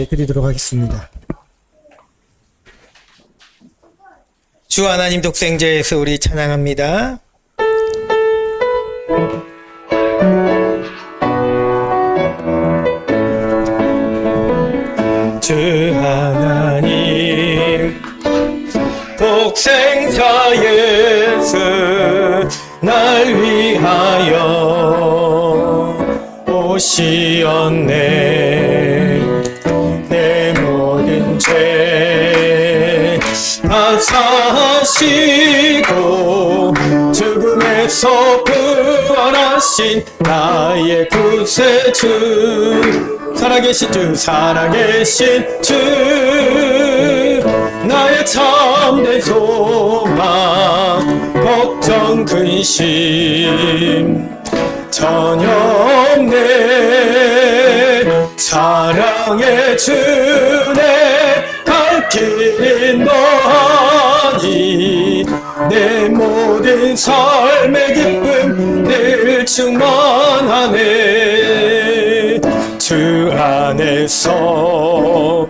예배 드리도록 하겠습니다. 주 하나님 독생자에서 우리 찬양합니다. 주 하나님 독생자 예수 날 위하여 오시었네. 내 모든 죄 다 사시고 죽음에서 부활하신 나의 구세주, 살아계신 주, 살아계신 주, 나의 참된 소망, 걱정 근심 전혀 없네. 사랑의 주내 갈 길이 너하니 내 모든 삶의 기쁨 늘 충만하네. 주 안에서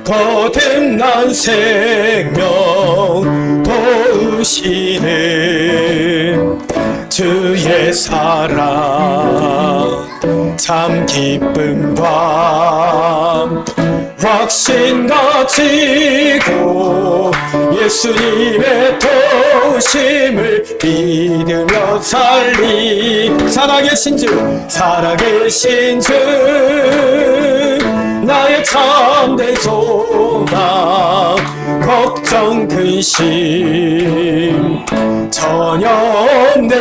거듭난 생명 도우시는 주의 사랑 참 기쁨과 확신 가지고 예수님의 도우심을 믿으며 살리. 살아계신 주, 살아계신 주, 나의 참된 소망, 걱정 근심 전혀 없네.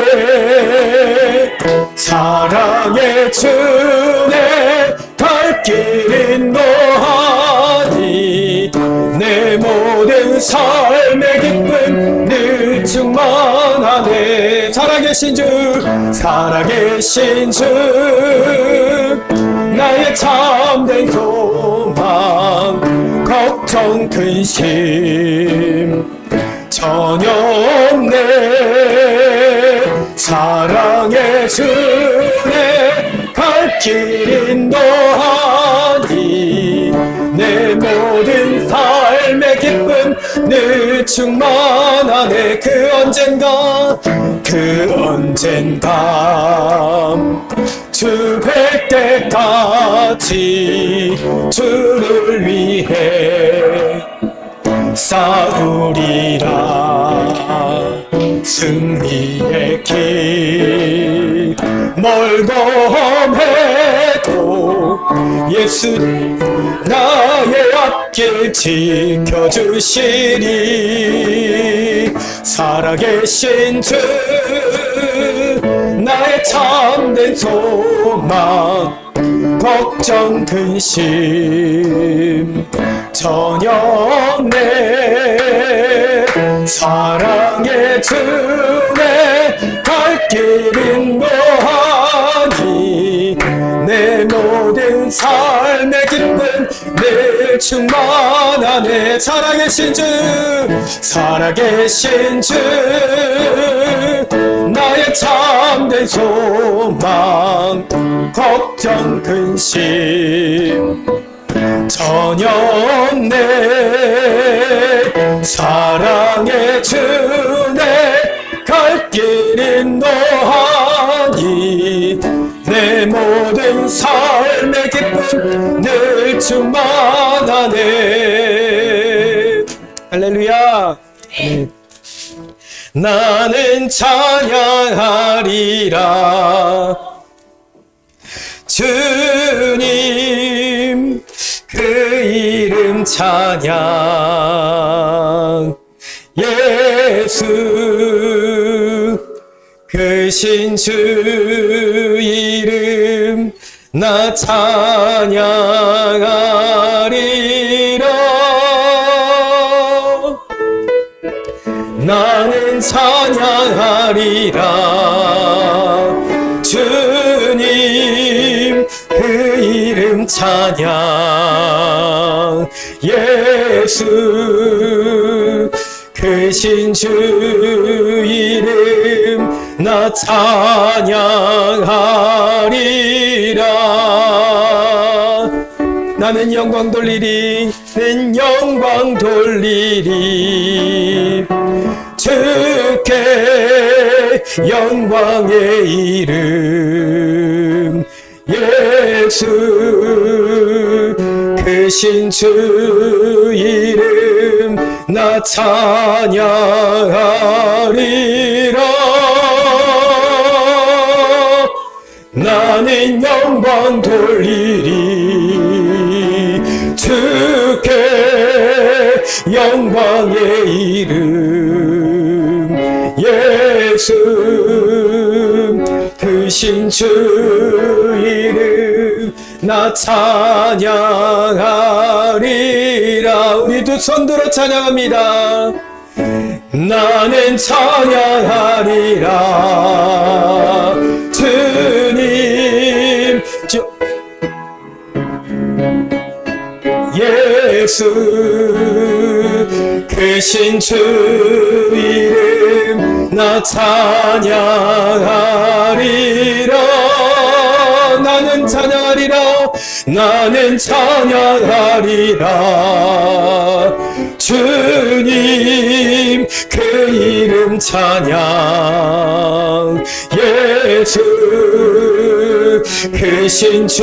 사랑의 주내 갈 길인 너하니 내 모든 삶의 기쁨 늘 충만하네. 살아계신 주, 살아계신 주, 나의 참된 소망, 걱정 근심 전혀 없네. 사랑의 주내 갈 길인 너하니 내 모든 삶의 기쁨 늘 충만하네. 그 언젠가 주 뵐 때까지 주를 위해 싸우리라. 승리의 길 멀고 험해도 예수 나의 앞길 지켜주시니. 살아계신 주, 나의 참된 소망, 걱정 근심 전혀 없네. 사랑의 주내 갈 길인 너하니 내 모든 삶의 기쁨 늘 충만하네. 살아계신 주, 살아계신 주, 나의 참된 소망, 걱정 근심 전혀 없네. 사랑의 주내 갈 길인 너하니 내 모든 삶의 기쁨 늘 충만하네. 할렐루야. 나는 찬양하리라. 주님 그 이름 찬양. 예수 크신 주 이름 나 찬양하리라. 나는 찬양하리라. 주님 그 이름 찬양. 예수 크신 주 이름 나 찬양하리라. 나는 영광 돌리리 는 영광 돌리리 주께 영광의 이름 예수 크신 주 이름 나 찬양하리라 나는 영광 돌리리 주께 영광의 이름 예수 크신 주 이름 나 찬양하리라 우리 두 손 들어 찬양합니다 나는 찬양하리라 주님 예수 크신 주 이름 나 찬양하리라 나는 찬양하리라 나는 찬양하리라 주님 그 이름 찬양 예수 크신 주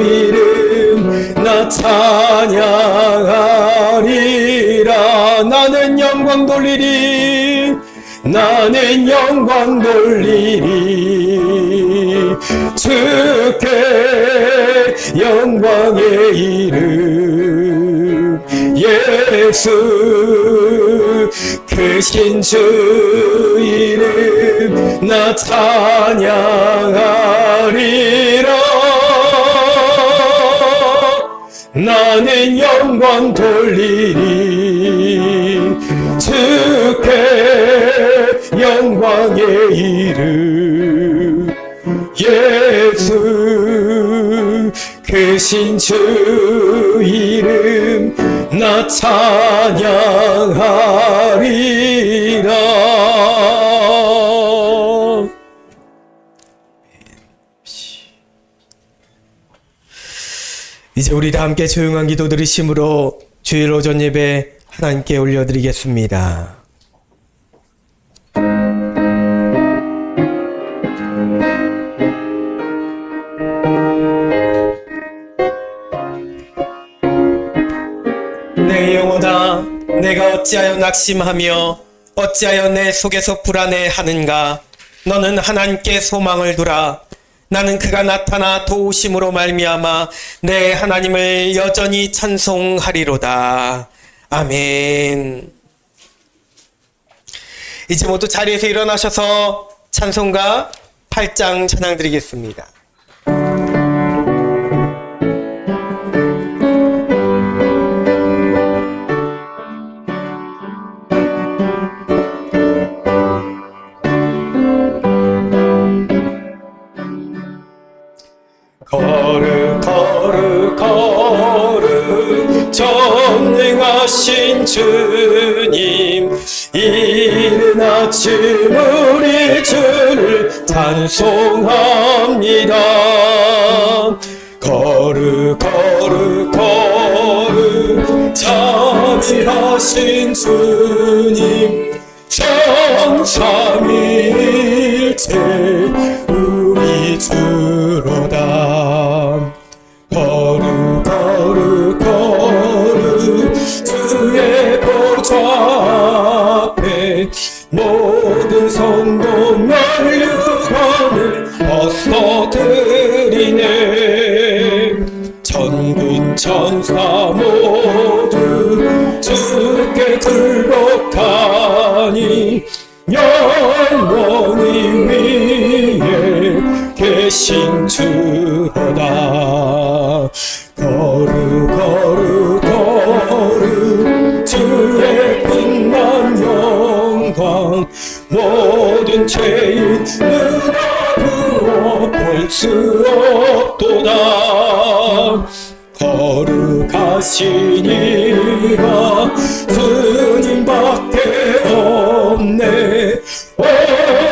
이름 나 찬양하리라 나는 영광 돌리리 나는 영광 돌리리 주께 영광의 이름 예수 크신 주 이름 나 찬양하리라 나는 영광 돌리리 주께 영광의 이름 예수 크신 주 이름 나 찬양하리라 이제 우리 다 함께 조용한 기도 드리심으로 주일 오전 예배 하나님께 올려드리겠습니다. 내 영혼아 내가 어찌하여 낙심하며 어찌하여 내 속에서 불안해하는가 너는 하나님께 소망을 두라 나는 그가 나타나 도우심으로 말미암아 내 하나님을 여전히 찬송하리로다. 아멘. 이제 모두 자리에서 일어나셔서 찬송가 8장 찬양 드리겠습니다. 거룩 전능하신 주님 이른 아침 우리 주를 찬송합니다. 거룩 자비하신 주님 정삼위일체 우리 주로다. 거룩 주의 보좌 앞에 모든 성도 면류관을 벗어드리네. 천군 천사 모두 주께 굴복하니 영원히 위에 계신 주로다. 거룩 주의 빛난 영광 모든 죄인 눈앞으로 볼 수 없도다. 거룩하시니라 주님밖에 없네.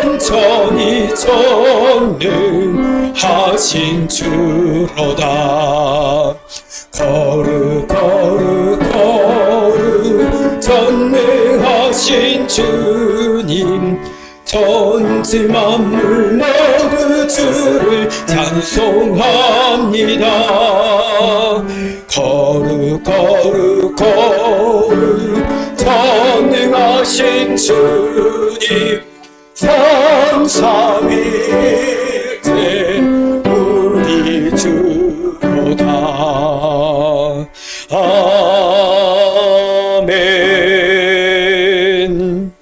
온전히 전능하신 주로다. 주님, 천지 만물 모두 주를 찬송합니다. 거룩 거룩 거룩 전능하신 주님, 삼삼일체 우리 주로다. 아멘.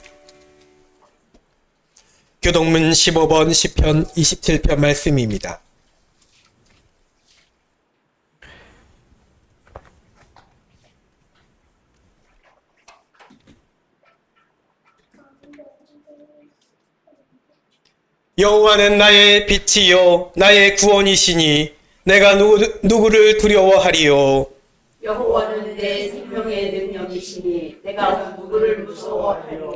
교동문 15번 시편 27편 말씀입니다. 여호와는 나의 빛이요 나의 구원이시니 내가 누구를 두려워하리요. 여호와는 내 생명의 능력이시니 내가 누구를 무서워하리요.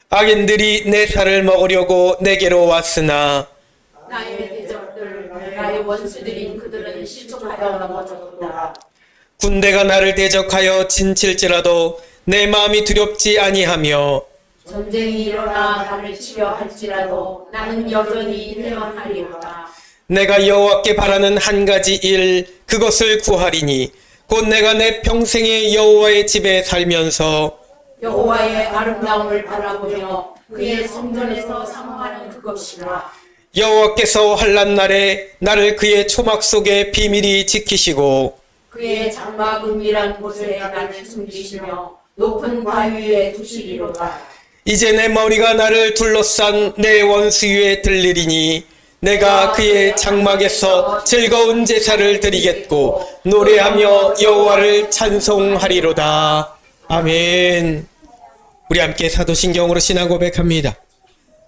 악인들이 내 살을 먹으려고 내게로 왔으나 나의 대적들 나의 원수들인 그들은 실족하여 넘어졌도다. 군대가 나를 대적하여 진칠지라도 내 마음이 두렵지 아니하며 전쟁이 일어나 나를 치려 할지라도 나는 여전히 태어나리로다. 내가 여호와께 바라는 한 가지 일 그것을 구하리니 곧 내가 내 평생에 여호와의 집에 살면서 여호와의 아름다움을 바라보며 그의 성전에서 사모하는 그것이라. 여호와께서 환난 날에 나를 그의 초막 속에 비밀히 지키시고 그의 장막 은밀한 곳에 나를 숨기시며 높은 바위 위에 두시리로다. 이제 내 머리가 나를 둘러싼 내 원수 위에 들리리니 내가 그의 장막에서 즐거운 제사를 드리겠고 노래하며 여호와를 찬송하리로다. 아멘. 우리 함께 사도신경으로 신앙 고백합니다.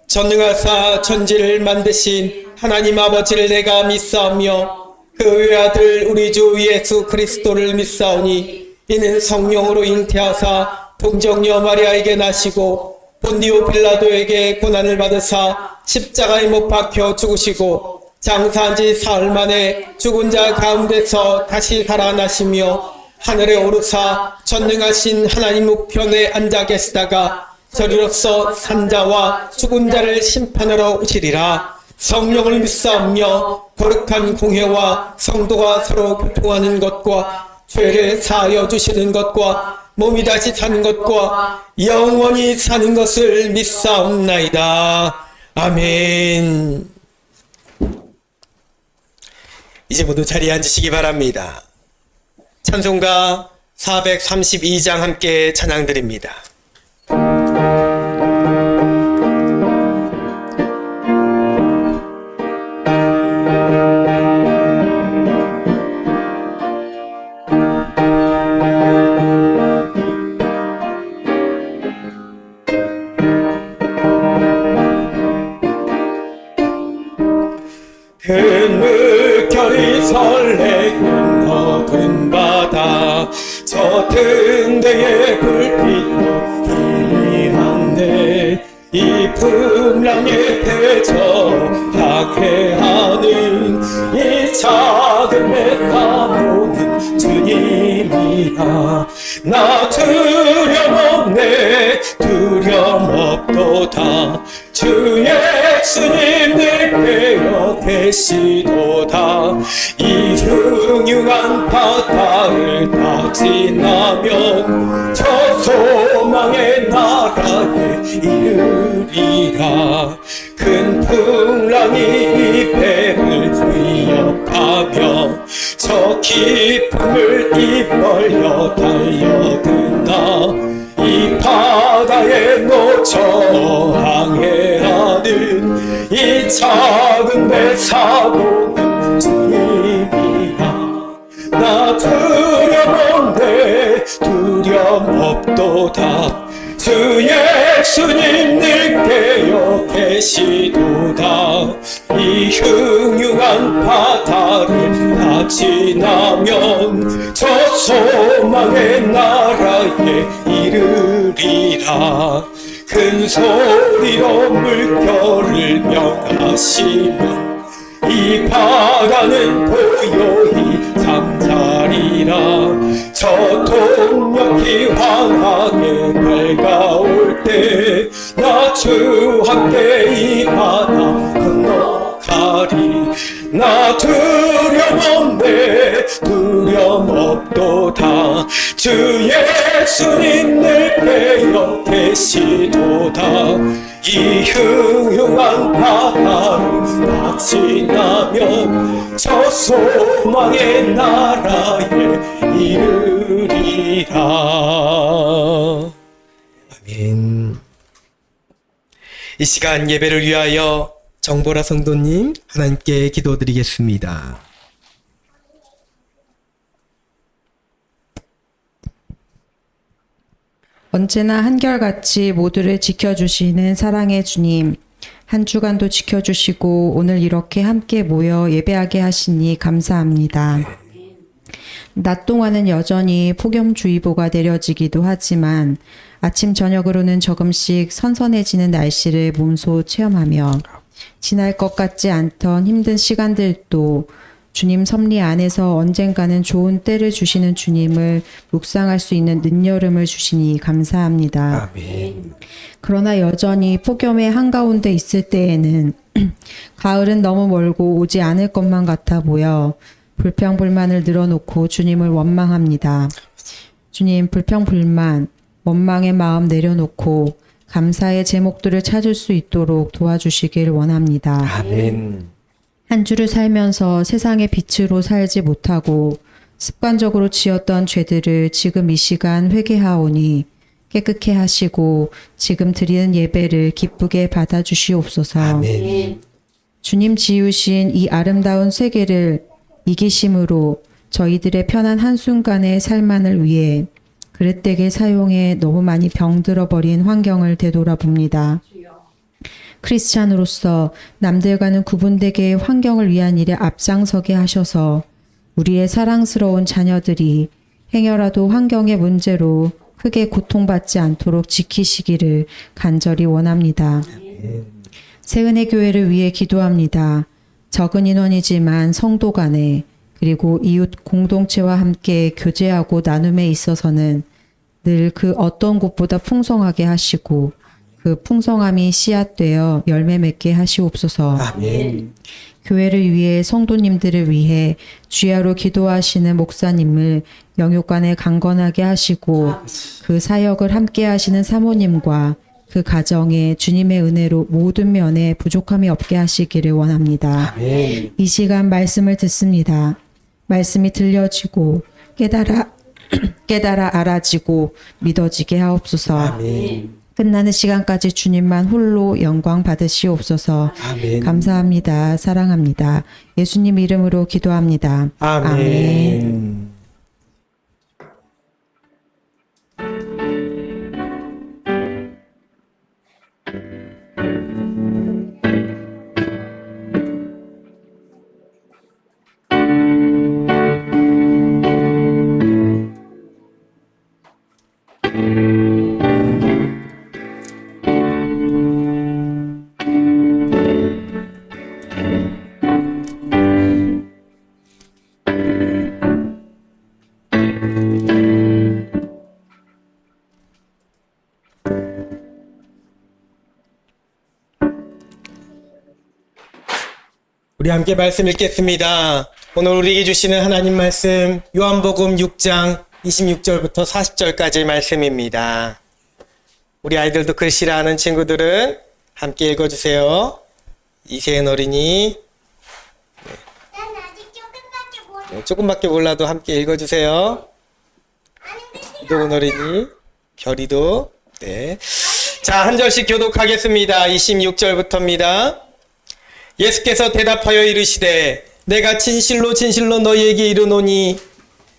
전능하사 천지를 만드신 하나님 아버지를 내가 믿사오며 그 외아들 우리 주 예수 그리스도를 믿사오니 이는 성령으로 잉태하사 동정녀 마리아에게 나시고 본디오 빌라도에게 고난을 받으사 십자가에 못 박혀 죽으시고 장사한 지 사흘 만에 죽은 자 가운데서 다시 살아나시며 하늘에 오르사 전능하신 하나님 우편에 앉아 계시다가 저리로서 산자와 죽은 자를 심판하러 오시리라. 성령을 믿사오며 거룩한 공회와 성도가 서로 교통하는 것과 죄를 사하여 주시는 것과 몸이 다시 사는 것과 영원히 사는 것을 믿사옵나이다. 아멘. 이제 모두 자리에 앉으시기 바랍니다. 찬송가 432장 함께 찬양드립니다. 큰 물결이 설레는 어두운 바다 저 등대의 불빛도 희미한데 이 풍랑에 대적하게 하는 이 작은 배 사모는 주님이라. 나 두려움없네 두려움없도다. 주 예수님 늘 깨어 계시도다. 이 흉흉한 바다를 다 지나면 저 소망의 나라에 이르리라. 큰 풍랑이 이 배를 위협하며 저 깊음을 입벌려 달려든다. 이 바다에 놓쳐 항해하는 이 작은 배 사고는 주님이라. 나 두려움없네 두려움없도다. 주 예수님 늘 깨어 계시도다. 이 흉흉한 바다를 다 지나면 저 소망의 나라에 이르리라. 큰 소리로 물결을 명하시면 이 바다는 고요히 잠자리라. 저 동력이 환하게 밝아올 때 나 주 함께 이 바다 건너가리. 나 두려움 없네 두려움 없도다. 주 예수님 늘 배여 계시도다. 이 흉흉한 바다를 다 지나면 저 소망의 나라에 이르리라. 아멘. 이 시간 예배를 위하여 정보라 성도님 하나님께 기도드리겠습니다. 언제나 한결같이 모두를 지켜주시는 사랑의 주님, 한 주간도 지켜주시고 오늘 이렇게 함께 모여 예배하게 하시니 감사합니다. 낮 동안은 여전히 폭염주의보가 내려지기도 하지만 아침 저녁으로는 조금씩 선선해지는 날씨를 몸소 체험하며 지날 것 같지 않던 힘든 시간들도 주님 섭리 안에서 언젠가는 좋은 때를 주시는 주님을 묵상할 수 있는 늦여름을 주시니 감사합니다. 아멘. 그러나 여전히 폭염의 한가운데 있을 때에는 가을은 너무 멀고 오지 않을 것만 같아 보여 불평불만을 늘어놓고 주님을 원망합니다. 주님, 불평불만, 원망의 마음 내려놓고 감사의 제목들을 찾을 수 있도록 도와주시길 원합니다. 아멘. 한 주를 살면서 세상의 빛으로 살지 못하고 습관적으로 지었던 죄들을 지금 이 시간 회개하오니 깨끗게 하시고 지금 드리는 예배를 기쁘게 받아주시옵소서. 아멘. 주님 지으신 이 아름다운 세계를 이기심으로 저희들의 편한 한순간의 삶만을 위해 그릇되게 사용해 너무 많이 병들어 버린 환경을 되돌아봅니다. 크리스찬으로서 남들과는 구분되게 환경을 위한 일에 앞장서게 하셔서 우리의 사랑스러운 자녀들이 행여라도 환경의 문제로 크게 고통받지 않도록 지키시기를 간절히 원합니다. 새은혜 교회를 위해 기도합니다. 적은 인원이지만 성도 간에 그리고 이웃 공동체와 함께 교제하고 나눔에 있어서는 늘 그 어떤 곳보다 풍성하게 하시고 그 풍성함이 씨앗되어 열매 맺게 하시옵소서. 아멘. 교회를 위해 성도님들을 위해 주야로 기도하시는 목사님을 영육간에 강건하게 하시고 그 사역을 함께 하시는 사모님과 그 가정에 주님의 은혜로 모든 면에 부족함이 없게 하시기를 원합니다. 아멘. 이 시간 말씀을 듣습니다. 말씀이 들려지고 깨달아 알아지고 믿어지게 하옵소서. 아멘. 끝나는 시간까지 주님만 홀로 영광 받으시옵소서. 아멘. 감사합니다. 사랑합니다. 예수님 이름으로 기도합니다. 아멘. 우리 함께 말씀 읽겠습니다. 오늘 우리에게 주시는 하나님 말씀 요한복음 6장 26절부터 40절까지 말씀입니다. 우리 아이들도 글씨를 아는 친구들은 함께 읽어주세요. 이세은 어린이. 난 아직 조금밖에 몰라. 조금밖에 몰라도 함께 읽어주세요. 이도훈 어린이, 결이도. 네. 자, 한 절씩 교독하겠습니다. 26절부터입니다. 예수께서 대답하여 이르시되 내가 진실로 진실로 너희에게 이르노니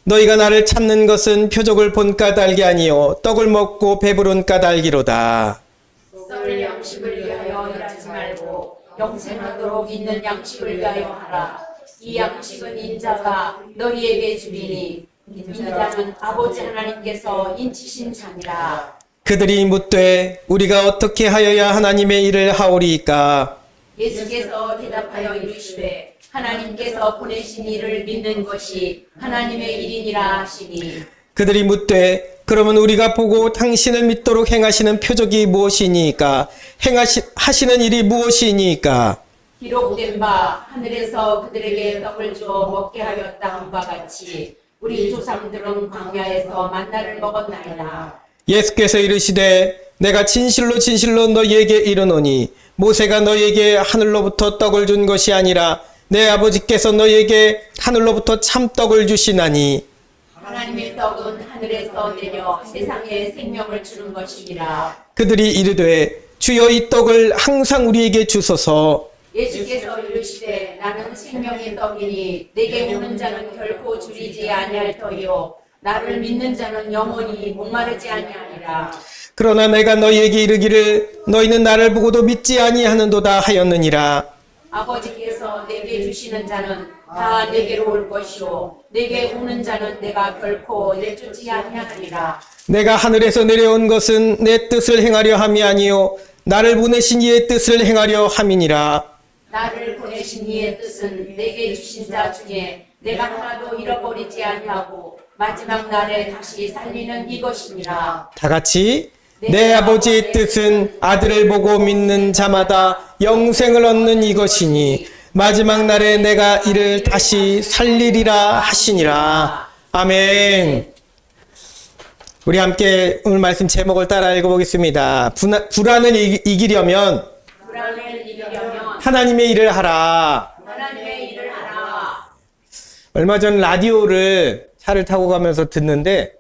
너희가 나를 찾는 것은 표적을 본 까닭이 아니요 떡을 먹고 배부른 까닭이로다. 썩을 양식을 위하여 일하지 말고 영생하도록 있는 양식을 위하여 하라. 이 양식은 인자가 너희에게 주리니 인자는 아버지 하나님께서 인치신 자니라. 그들이 묻되 우리가 어떻게 하여야 하나님의 일을 하오리이까? 예수께서 대답하여 이르시되 하나님께서 보내신 이를 믿는 것이 하나님의 일이니라 하시니 그들이 묻되 그러면 우리가 보고 당신을 믿도록 행하시는 표적이 무엇이니까? 하시는 일이 무엇이니까? 기록된 바 하늘에서 그들에게 떡을 주어 먹게 하였다 함과 같이 우리 조상들은 광야에서 만나를 먹었나이다. 예수께서 이르시되 내가 진실로 진실로 너희에게 이르노니 모세가 너희에게 하늘로부터 떡을 준 것이 아니라 내 아버지께서 너희에게 하늘로부터 참떡을 주시나니 하나님의 떡은 하늘에서 내려 세상에 생명을 주는 것이니라. 그들이 이르되 주여 이 떡을 항상 우리에게 주소서. 예수께서 이르시되 나는 생명의 떡이니 내게 오는 자는 결코 줄이지 아니할 터이요 나를 믿는 자는 영원히 목마르지 아니하리라. 그러나 내가 너희에게 이르기를 너희는 나를 보고도 믿지 아니하는도다 하였느니라. 아버지께서 내게 주시는 자는 다 내게로 올 것이요 내게 오는 자는 내가 결코 내쫓지 아니하리라. 내가 하늘에서 내려온 것은 내 뜻을 행하려 함이 아니요 나를 보내신 이의 뜻을 행하려 함이니라. 나를 보내신 이의 뜻은 내게 주신 자 중에 내가 하나도 잃어버리지 아니하고 마지막 날에 다시 살리는 이것이니라. 다 같이 내 아버지의 뜻은 아들을 보고 믿는 자마다 영생을 얻는 이것이니 마지막 날에 내가 이를 다시 살리리라 하시니라. 아멘. 우리 함께 오늘 말씀 제목을 따라 읽어보겠습니다. 불안을 이기려면 불안을 이기려면 하나님의 일을 하라. 하나님의 일을 하라. 얼마 전 라디오를 차를 타고 가면서 듣는데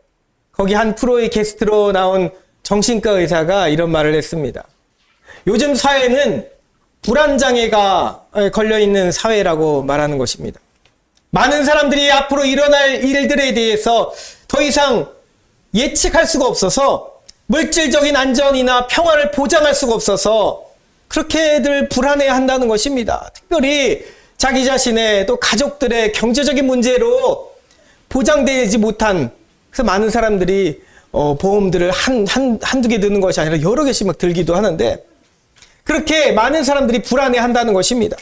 거기 한 프로의 게스트로 나온 정신과 의사가 이런 말을 했습니다. 요즘 사회는 불안장애가 걸려있는 사회라고 말하는 것입니다. 많은 사람들이 앞으로 일어날 일들에 대해서 더 이상 예측할 수가 없어서 물질적인 안전이나 평화를 보장할 수가 없어서 그렇게들 불안해한다는 것입니다. 특별히 자기 자신의 또 가족들의 경제적인 문제로 보장되지 못한 그래서 많은 사람들이 보험들을 한두 개 드는 것이 아니라 여러 개씩 막 들기도 하는데 그렇게 많은 사람들이 불안해한다는 것입니다.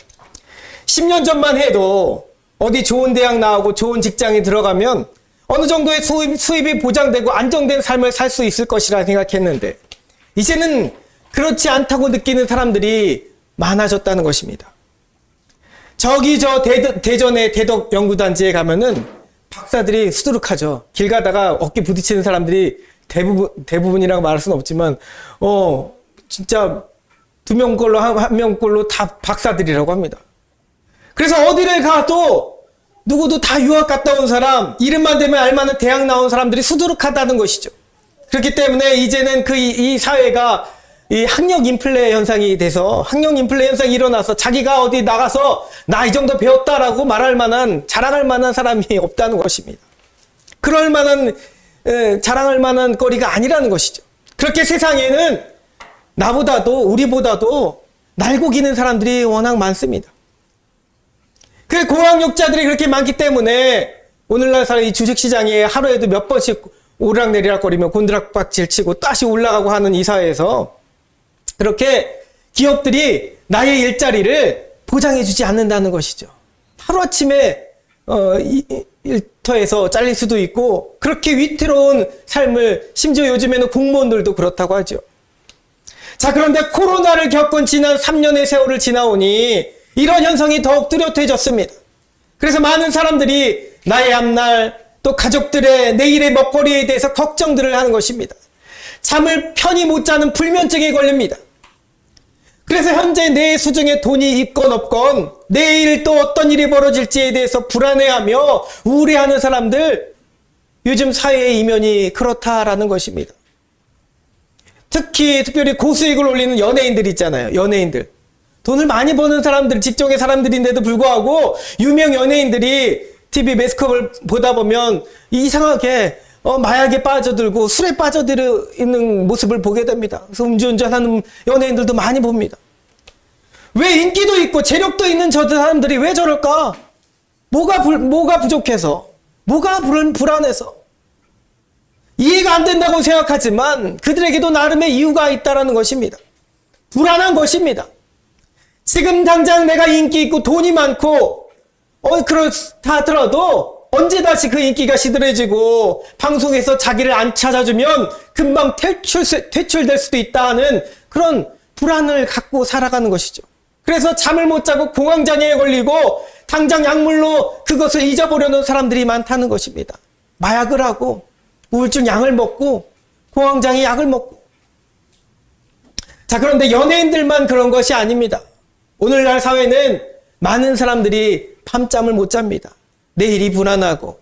10년 전만 해도 어디 좋은 대학 나오고 좋은 직장에 들어가면 어느 정도의 수입이 보장되고 안정된 삶을 살 수 있을 것이라 생각했는데 이제는 그렇지 않다고 느끼는 사람들이 많아졌다는 것입니다. 저기 대전의 대덕연구단지에 가면은 박사들이 수두룩하죠. 길 가다가 어깨 부딪히는 사람들이 대부분이라고 말할 수는 없지만 진짜 2명 꼴로 1명 꼴로 다 박사들이라고 합니다. 그래서 어디를 가도 누구도 다 유학 갔다 온 사람, 이름만 대면 알만한 대학 나온 사람들이 수두룩하다는 것이죠. 그렇기 때문에 이제는 이 사회가 이 학력 인플레 현상이 돼서 학력 인플레 현상이 일어나서 자기가 어디 나가서 나 이 정도 배웠다라고 말할 만한 자랑할 만한 사람이 없다는 것입니다. 그럴 만한 자랑할 만한 거리가 아니라는 것이죠. 그렇게 세상에는 나보다도 우리보다도 날고 기는 사람들이 워낙 많습니다. 그 고학력자들이 그렇게 많기 때문에 오늘날 이 주식시장에 하루에도 몇 번씩 오르락내리락거리며 곤드락박질 치고 다시 올라가고 하는 이 사회에서 그렇게 기업들이 나의 일자리를 보장해주지 않는다는 것이죠. 하루아침에 일터에서 잘릴 수도 있고 그렇게 위태로운 삶을 심지어 요즘에는 공무원들도 그렇다고 하죠. 자, 그런데 코로나를 겪은 지난 3년의 세월을 지나오니 이런 현상이 더욱 뚜렷해졌습니다. 그래서 많은 사람들이 나의 앞날 또 가족들의 내일의 먹거리에 대해서 걱정들을 하는 것입니다. 잠을 편히 못 자는 불면증에 걸립니다. 그래서 현재 내 수중에 돈이 있건 없건 내일 또 어떤 일이 벌어질지에 대해서 불안해하며 우울해하는 사람들, 요즘 사회의 이면이 그렇다라는 것입니다. 특별히 고수익을 올리는 연예인들 있잖아요. 연예인들. 돈을 많이 버는 사람들, 직종의 사람들인데도 불구하고 유명 연예인들이 TV 매스컴을 보다 보면 이상하게 마약에 빠져들고 술에 빠져들는 모습을 보게 됩니다. 그래서 음주운전하는 연예인들도 많이 봅니다. 왜 인기도 있고 재력도 있는 저 사람들이 왜 저럴까? 뭐가 부족해서? 뭐가 불안해서? 이해가 안 된다고 생각하지만 그들에게도 나름의 이유가 있다는 것입니다. 불안한 것입니다. 지금 당장 내가 인기 있고 돈이 많고 그렇다 하더라도 언제 다시 그 인기가 시들해지고 방송에서 자기를 안 찾아주면 금방 퇴출될 수도 있다는 그런 불안을 갖고 살아가는 것이죠. 그래서 잠을 못 자고 공황장애에 걸리고 당장 약물로 그것을 잊어보려는 사람들이 많다는 것입니다. 마약을 하고 우울증 약을 먹고 공황장애 약을 먹고. 자, 그런데 연예인들만 그런 것이 아닙니다. 오늘날 사회는 많은 사람들이 밤잠을 못 잡니다. 내일이 불안하고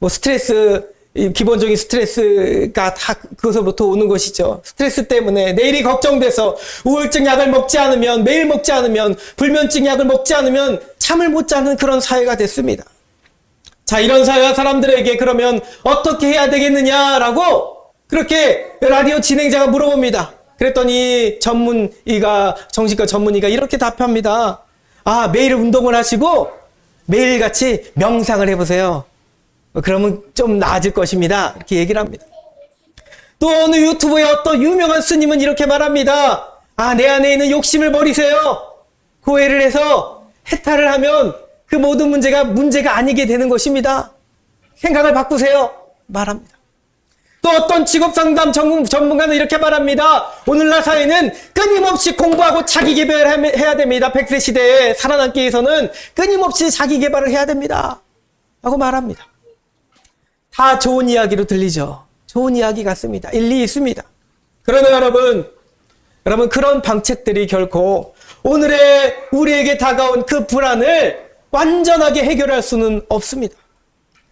스트레스, 기본적인 스트레스가 다 그것으로부터 오는 것이죠. 스트레스 때문에 내일이 걱정돼서 우울증 약을 먹지 않으면, 매일 먹지 않으면, 불면증 약을 먹지 않으면 잠을 못 자는 그런 사회가 됐습니다. 자, 이런 사회와 사람들에게 그러면 어떻게 해야 되겠느냐라고 그렇게 라디오 진행자가 물어봅니다. 그랬더니 정신과 전문의가 이렇게 답합니다. 매일 운동을 하시고 매일같이 명상을 해보세요. 그러면 좀 나아질 것입니다. 이렇게 얘기를 합니다. 또 어느 유튜브의 어떤 유명한 스님은 이렇게 말합니다. 내 안에 있는 욕심을 버리세요. 고해를 해서 해탈을 하면 그 모든 문제가 아니게 되는 것입니다. 생각을 바꾸세요. 말합니다. 또 어떤 직업상담 전문가는 이렇게 말합니다. 오늘날 사회는 끊임없이 공부하고 자기개발을 해야 됩니다. 100세 시대에 살아남기 위해서는 끊임없이 자기개발을 해야 됩니다. 라고 말합니다. 다 좋은 이야기로 들리죠. 좋은 이야기 같습니다. 일리 있습니다. 그러나 여러분 그런 방책들이 결코 오늘의 우리에게 다가온 그 불안을 완전하게 해결할 수는 없습니다.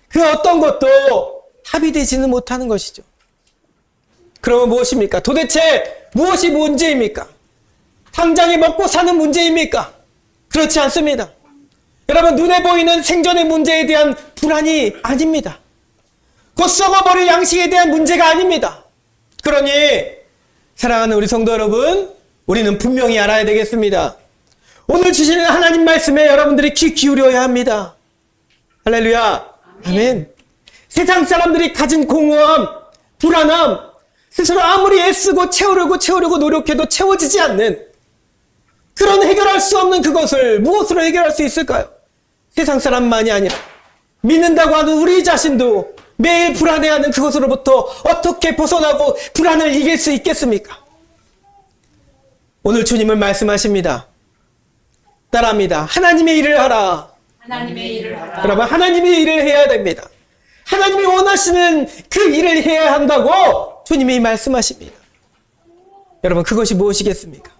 그 어떤 것도 합이 되지는 못하는 것이죠. 그러면 무엇입니까? 도대체 무엇이 문제입니까? 당장에 먹고 사는 문제입니까? 그렇지 않습니다. 여러분, 눈에 보이는 생존의 문제에 대한 불안이 아닙니다. 곧 썩어버릴 양식에 대한 문제가 아닙니다. 그러니 사랑하는 우리 성도 여러분, 우리는 분명히 알아야 되겠습니다. 오늘 주시는 하나님 말씀에 여러분들이 귀 기울여야 합니다. 할렐루야. 아멘. 세상 사람들이 가진 공허함, 불안함, 스스로 아무리 애쓰고 채우려고 노력해도 채워지지 않는 그런 해결할 수 없는 그것을 무엇으로 해결할 수 있을까요? 세상 사람만이 아니라 믿는다고 하는 우리 자신도 매일 불안해하는 그것으로부터 어떻게 벗어나고 불안을 이길 수 있겠습니까? 오늘 주님은 말씀하십니다. 따라합니다. 하나님의 일을 하라. 하나님의 일을 하라. 여러분, 하나님의 일을 해야 됩니다. 하나님이 원하시는 그 일을 해야 한다고 주님이 말씀하십니다. 여러분, 그것이 무엇이겠습니까?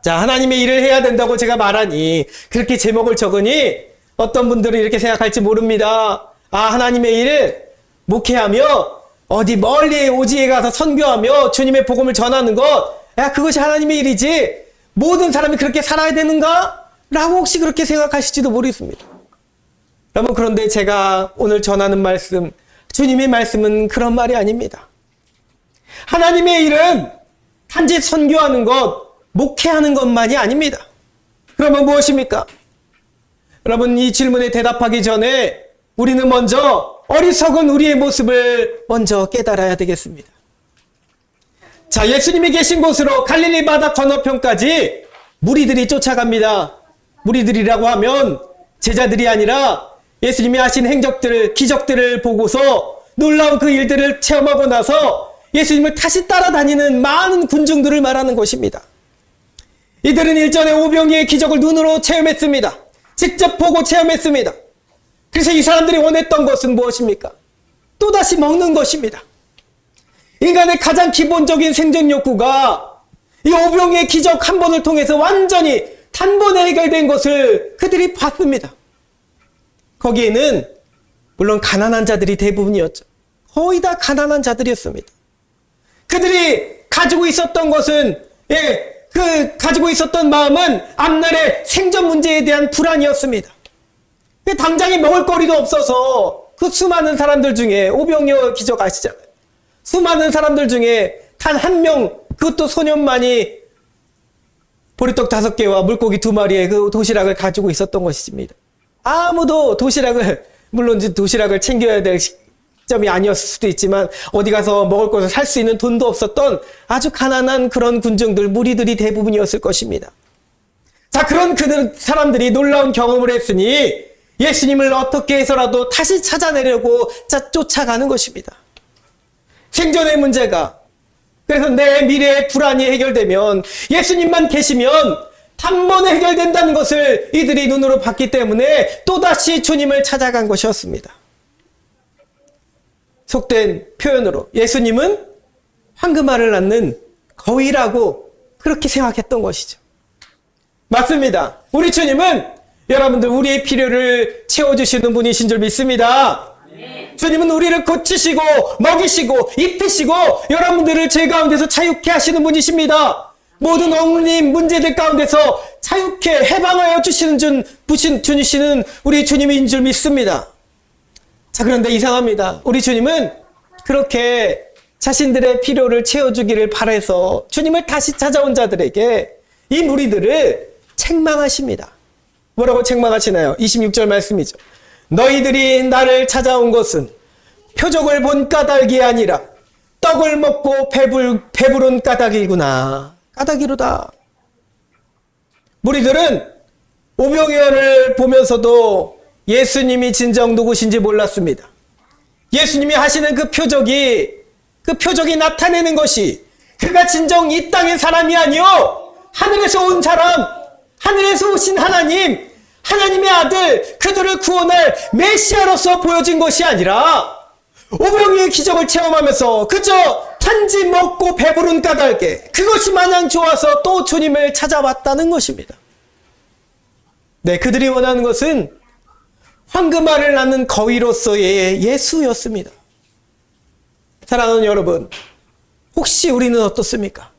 자, 하나님의 일을 해야 된다고 제가 말하니 그렇게 제목을 적으니 어떤 분들은 이렇게 생각할지 모릅니다. 하나님의 일을 목회하며 어디 멀리 오지에 가서 선교하며 주님의 복음을 전하는 것, 그것이 하나님의 일이지 모든 사람이 그렇게 살아야 되는가? 라고 혹시 그렇게 생각하실지도 모르겠습니다. 여러분, 그런데 제가 오늘 전하는 말씀, 주님의 말씀은 그런 말이 아닙니다. 하나님의 일은 단지 선교하는 것, 목회하는 것만이 아닙니다. 그러면 무엇입니까? 여러분, 이 질문에 대답하기 전에 우리는 먼저 어리석은 우리의 모습을 먼저 깨달아야 되겠습니다. 자, 예수님이 계신 곳으로 갈릴리 바다 건너편까지 무리들이 쫓아갑니다. 무리들이라고 하면 제자들이 아니라 예수님이 하신 행적들을, 기적들을 보고서 놀라운 그 일들을 체험하고 나서 예수님을 다시 따라다니는 많은 군중들을 말하는 것입니다. 이들은 일전에 오병이의 기적을 눈으로 체험했습니다. 직접 보고 체험했습니다. 그래서 이 사람들이 원했던 것은 무엇입니까? 또다시 먹는 것입니다. 인간의 가장 기본적인 생존 욕구가 이 오병이의 기적 한 번을 통해서 완전히 단번에 해결된 것을 그들이 봤습니다. 거기에는 물론 가난한 자들이 대부분이었죠. 거의 다 가난한 자들이었습니다. 그들이 가지고 있었던 것은, 가지고 있었던 마음은 앞날의 생존 문제에 대한 불안이었습니다. 당장에 먹을 거리도 없어서 그 수많은 사람들 중에, 오병이어 기적 아시잖아요. 수많은 사람들 중에 단 한 명, 그것도 소년만이 보리떡 5개와 물고기 2마리의 그 도시락을 가지고 있었던 것입니다. 아무도 물론 도시락을 챙겨야 될 시점이 아니었을 수도 있지만 어디 가서 먹을 것을 살 수 있는 돈도 없었던 아주 가난한 그런 군중들, 무리들이 대부분이었을 것입니다. 자, 그런 사람들이 놀라운 경험을 했으니 예수님을 어떻게 해서라도 다시 찾아내려고 쫓아가는 것입니다. 생존의 문제가, 그래서 내 미래의 불안이 해결되면, 예수님만 계시면 단번에 해결된다는 것을 이들이 눈으로 봤기 때문에 또다시 주님을 찾아간 것이었습니다. 속된 표현으로 예수님은 황금알을 낳는 거위라고 그렇게 생각했던 것이죠. 맞습니다. 우리 주님은 여러분들 우리의 필요를 채워주시는 분이신 줄 믿습니다. 주님은 우리를 고치시고 먹이시고 입히시고 여러분들을 죄 가운데서 자유케 하시는 분이십니다. 모든 억눌림 문제들 가운데서 자유케 해방하여 주시는 주시는 우리 주님인 줄 믿습니다. 자, 그런데 이상합니다. 우리 주님은 그렇게 자신들의 필요를 채워주기를 바라서 주님을 다시 찾아온 자들에게 이 무리들을 책망하십니다. 뭐라고 책망하시나요? 26절 말씀이죠. 너희들이 나를 찾아온 것은 표적을 본 까닭이 아니라 떡을 먹고 배부른 까닭이구나. 까닭이로다. 무리들은 오병이어를 보면서도 예수님이 진정 누구신지 몰랐습니다. 예수님이 하시는 그 표적이 나타내는 것이 그가 진정 이 땅의 사람이 아니요 하늘에서 온 사람, 하늘에서 오신 하나님, 하나님의 아들, 그들을 구원할 메시아로서 보여진 것이 아니라 오병이어의 기적을 체험하면서 그저 단지 먹고 배부른 까닭에 그것이 마냥 좋아서 또 주님을 찾아왔다는 것입니다. 네, 그들이 원하는 것은 황금알을 낳는 거위로서의 예수였습니다. 사랑하는 여러분, 혹시 우리는 어떻습니까?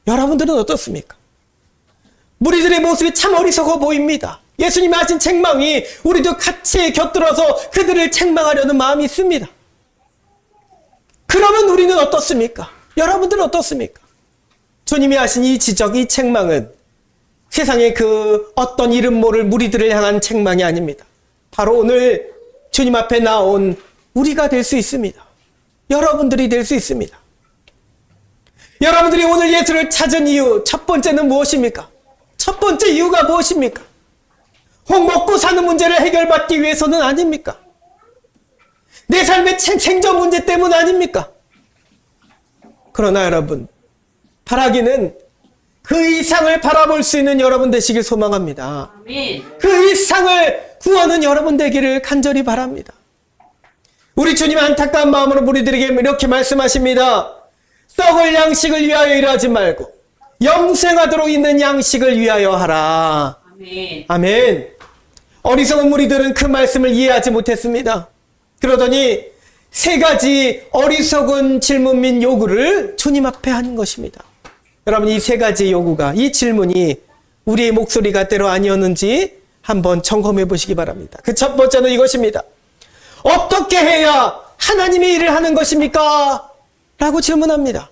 여러분들은 어떻습니까? 무리들의 모습이 참 어리석어 보입니다. 예수님이 하신 책망이 우리도 같이 곁들어서 그들을 책망하려는 마음이 있습니다. 그러면 우리는 어떻습니까? 여러분들은 어떻습니까? 주님이 하신 이 지적, 이 책망은 세상의 그 어떤 이름 모를 무리들을 향한 책망이 아닙니다. 바로 오늘 주님 앞에 나온 우리가 될 수 있습니다. 여러분들이 될 수 있습니다. 여러분들이 오늘 예수를 찾은 이유, 첫 번째는 무엇입니까? 첫 번째 이유가 무엇입니까? 혹 먹고 사는 문제를 해결받기 위해서는 아닙니까? 내 삶의 생존 문제 때문 아닙니까? 그러나 여러분, 바라기는 그 이상을 바라볼 수 있는 여러분 되시길 소망합니다. 아멘. 그 이상을 구하는 여러분 되기를 간절히 바랍니다. 우리 주님 안타까운 마음으로 무리들에게 이렇게 말씀하십니다. 썩을 양식을 위하여 일하지 말고 영생하도록 있는 양식을 위하여 하라. 아멘. 아멘. 어리석은 무리들은 그 말씀을 이해하지 못했습니다. 그러더니 세 가지 어리석은 질문 및 요구를 주님 앞에 한 것입니다. 여러분, 이 세 가지 요구가, 이 질문이 우리의 목소리가 때로 아니었는지 한번 점검해 보시기 바랍니다. 그 첫 번째는 이것입니다. 어떻게 해야 하나님의 일을 하는 것입니까? 라고 질문합니다.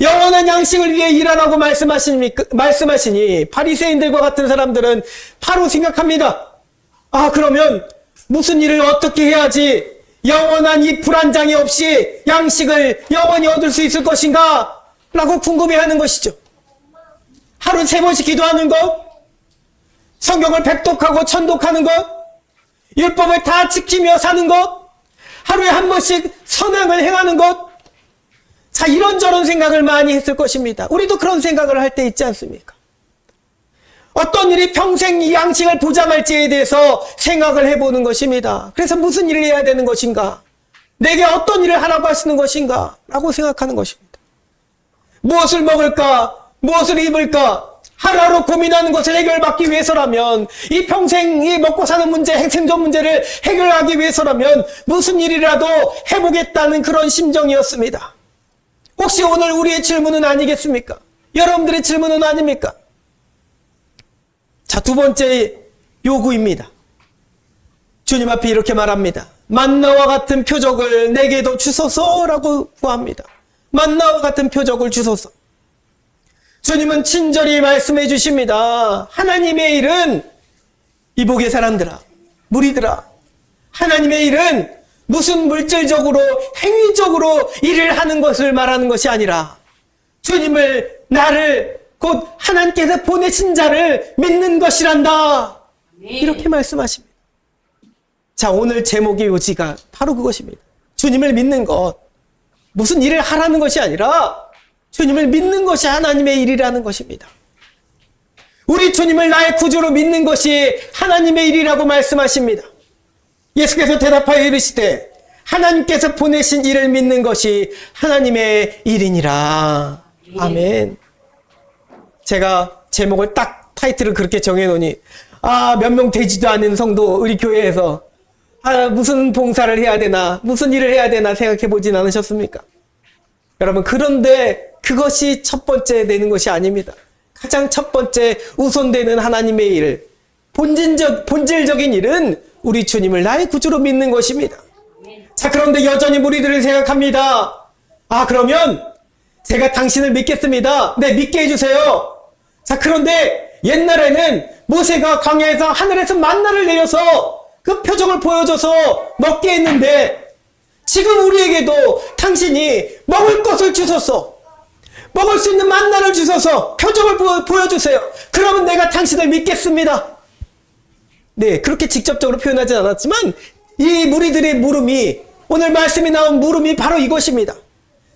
영원한 양식을 위해 일하라고 말씀하시니 바리새인들과 같은 사람들은 바로 생각합니다. 아, 그러면 무슨 일을 어떻게 해야지 영원한 이 불안장애 없이 양식을 영원히 얻을 수 있을 것인가? 라고 궁금해하는 것이죠. 하루 3번씩 기도하는 것, 성경을 백독하고 천독하는 것, 율법을 다 지키며 사는 것, 하루에 한 번씩 선행을 행하는 것, 자, 이런저런 생각을 많이 했을 것입니다. 우리도 그런 생각을 할 때 있지 않습니까? 어떤 일이 평생 이 양식을 보장할지에 대해서 생각을 해보는 것입니다. 그래서 무슨 일을 해야 되는 것인가? 내게 어떤 일을 하라고 하시는 것인가? 라고 생각하는 것입니다. 무엇을 먹을까? 무엇을 입을까? 하루하루 고민하는 것을 해결받기 위해서라면, 이 평생 이 먹고 사는 문제, 생존 문제를 해결하기 위해서라면 무슨 일이라도 해보겠다는 그런 심정이었습니다. 혹시 오늘 우리의 질문은 아니겠습니까? 여러분들의 질문은 아닙니까? 자, 두 번째 요구입니다. 주님 앞에 이렇게 말합니다. 만나와 같은 표적을 내게도 주소서라고 구합니다. 만나와 같은 표적을 주소서. 주님은 친절히 말씀해 주십니다. 하나님의 일은, 이복의 사람들아, 무리들아, 하나님의 일은 무슨 물질적으로, 행위적으로 일을 하는 것을 말하는 것이 아니라 주님을, 나를, 곧 하나님께서 보내신 자를 믿는 것이란다. 이렇게 말씀하십니다. 자, 오늘 제목의 요지가 바로 그것입니다. 주님을 믿는 것. 무슨 일을 하라는 것이 아니라 주님을 믿는 것이 하나님의 일이라는 것입니다. 우리 주님을 나의 구주로 믿는 것이 하나님의 일이라고 말씀하십니다. 예수께서 대답하여 이르시되 하나님께서 보내신 일을 믿는 것이 하나님의 일이니라. 아멘. 제가 제목을 딱 타이틀을 그렇게 정해놓으니 몇 명 되지도 않은 성도 우리 교회에서 무슨 봉사를 해야 되나 무슨 일을 해야 되나 생각해 보진 않으셨습니까? 여러분, 그런데 그것이 첫 번째 되는 것이 아닙니다. 가장 첫 번째 우선되는 하나님의 일, 본질적인 일은 우리 주님을 나의 구주로 믿는 것입니다. 자, 그런데 여전히 무리들을 생각합니다. 그러면 제가 당신을 믿겠습니다. 네, 믿게 해주세요. 자, 그런데 옛날에는 모세가 광야에서 하늘에서 만나를 내려서 그 표적을 보여줘서 먹게 했는데 지금 우리에게도 당신이 먹을 것을 주소서, 먹을 수 있는 만나를 주소서 표적을 보여주세요. 그러면 내가 당신을 믿겠습니다. 네, 그렇게 직접적으로 표현하진 않았지만 이 무리들의 물음이, 오늘 말씀이 나온 물음이 바로 이것입니다.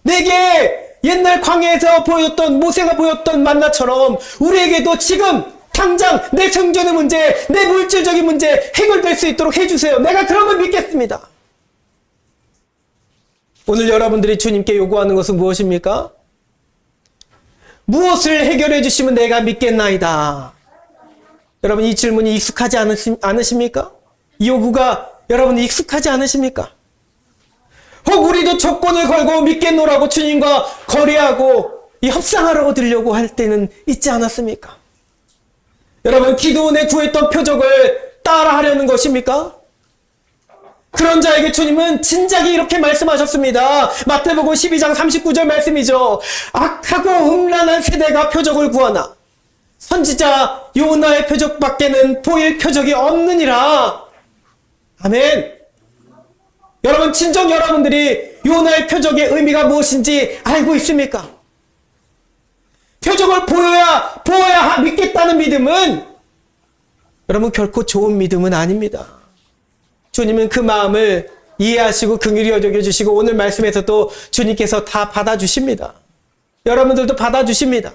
내게 옛날 광야에서 보였던, 모세가 보였던 만나처럼 우리에게도 지금 당장 내 생존의 문제, 내 물질적인 문제 해결될 수 있도록 해주세요. 내가 그러면 믿겠습니다. 오늘 여러분들이 주님께 요구하는 것은 무엇입니까? 무엇을 해결해 주시면 내가 믿겠나이다. 여러분, 이 질문이 익숙하지 않으십니까? 이 요구가 여러분 익숙하지 않으십니까? 혹 우리도 조건을 걸고 믿겠노라고 주님과 거래하고 이 협상하러 드리려고 할 때는 있지 않았습니까? 여러분, 기도원에 구했던 표적을 따라하려는 것입니까? 그런 자에게 주님은 진작에 이렇게 말씀하셨습니다. 마태복음 12장 39절 말씀이죠. 악하고 음란한 세대가 표적을 구하나 선지자 요나의 표적밖에는 보일 표적이 없느니라. 아멘. 여러분, 진정 여러분들이 요나의 표적의 의미가 무엇인지 알고 있습니까? 표적을 보여야 믿겠다는 믿음은 여러분 결코 좋은 믿음은 아닙니다. 주님은 그 마음을 이해하시고 긍휼히 여겨주시고 오늘 말씀에서도 주님께서 다 받아주십니다. 여러분들도 받아주십니다.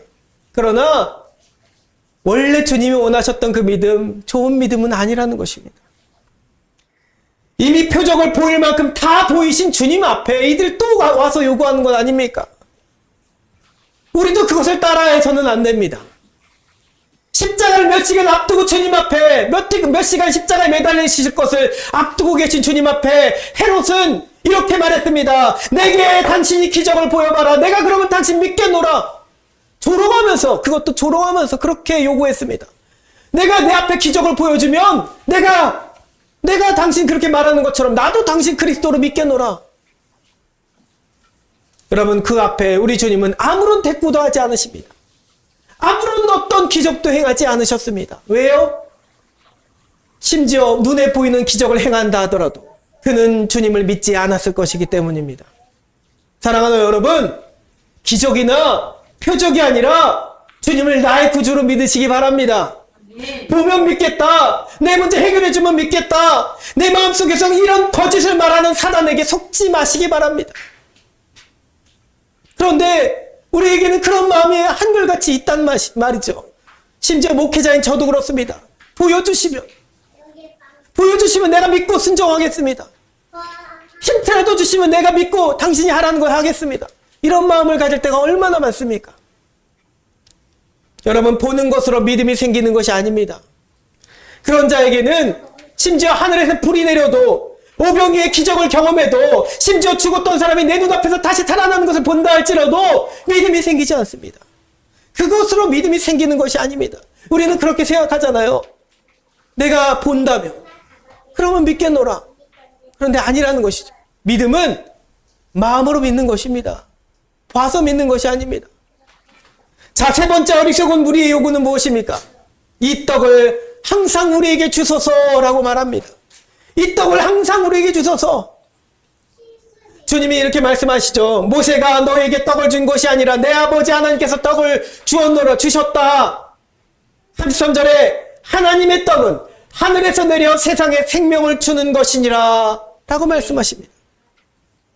그러나 원래 주님이 원하셨던 그 믿음, 좋은 믿음은 아니라는 것입니다. 이미 표적을 보일 만큼 다 보이신 주님 앞에 이들 또 와서 요구하는 것 아닙니까? 우리도 그것을 따라해서는 안 됩니다. 십자가를 몇 시간 앞두고 주님 앞에 몇 시간 십자가에 매달리실 것을 앞두고 계신 주님 앞에 헤롯은 이렇게 말했습니다. 내게 당신이 기적을 보여봐라. 내가 그러면 당신 믿겠노라. 조롱하면서, 그것도 조롱하면서 그렇게 요구했습니다. 내가 내 앞에 기적을 보여주면 내가 당신 그렇게 말하는 것처럼 나도 당신 그리스도로 믿겠노라. 여러분, 그 앞에 우리 주님은 아무런 대꾸도 하지 않으십니다. 아무런 어떤 기적도 행하지 않으셨습니다. 왜요? 심지어 눈에 보이는 기적을 행한다 하더라도 그는 주님을 믿지 않았을 것이기 때문입니다. 사랑하는 여러분, 기적이나 표적이 아니라 주님을 나의 구주로 믿으시기 바랍니다. 보면 믿겠다. 내 문제 해결해주면 믿겠다. 내 마음속에서 이런 거짓을 말하는 사단에게 속지 마시기 바랍니다. 그런데 우리에게는 그런 마음이 한결같이 있단 말이죠. 심지어 목회자인 저도 그렇습니다. 보여주시면 내가 믿고 순종하겠습니다. 힌트라도 주시면 내가 믿고 당신이 하라는 걸 하겠습니다. 이런 마음을 가질 때가 얼마나 많습니까? 여러분, 보는 것으로 믿음이 생기는 것이 아닙니다. 그런 자에게는 심지어 하늘에서 불이 내려도 오병이의 기적을 경험해도 심지어 죽었던 사람이 내 눈앞에서 다시 살아나는 것을 본다 할지라도 믿음이 생기지 않습니다. 그것으로 믿음이 생기는 것이 아닙니다. 우리는 그렇게 생각하잖아요. 내가 본다면 그러면 믿겠노라. 그런데 아니라는 것이죠. 믿음은 마음으로 믿는 것입니다. 봐서 믿는 것이 아닙니다. 자, 세 번째 어리석은 무리의 요구는 무엇입니까? 이 떡을 항상 우리에게 주소서라고 말합니다. 이 떡을 항상 우리에게 주소서. 주님이 이렇게 말씀하시죠. 모세가 너에게 떡을 준 것이 아니라 내 아버지 하나님께서 떡을 주셨다. 33절에 하나님의 떡은 하늘에서 내려 세상에 생명을 주는 것이니라 라고 말씀하십니다.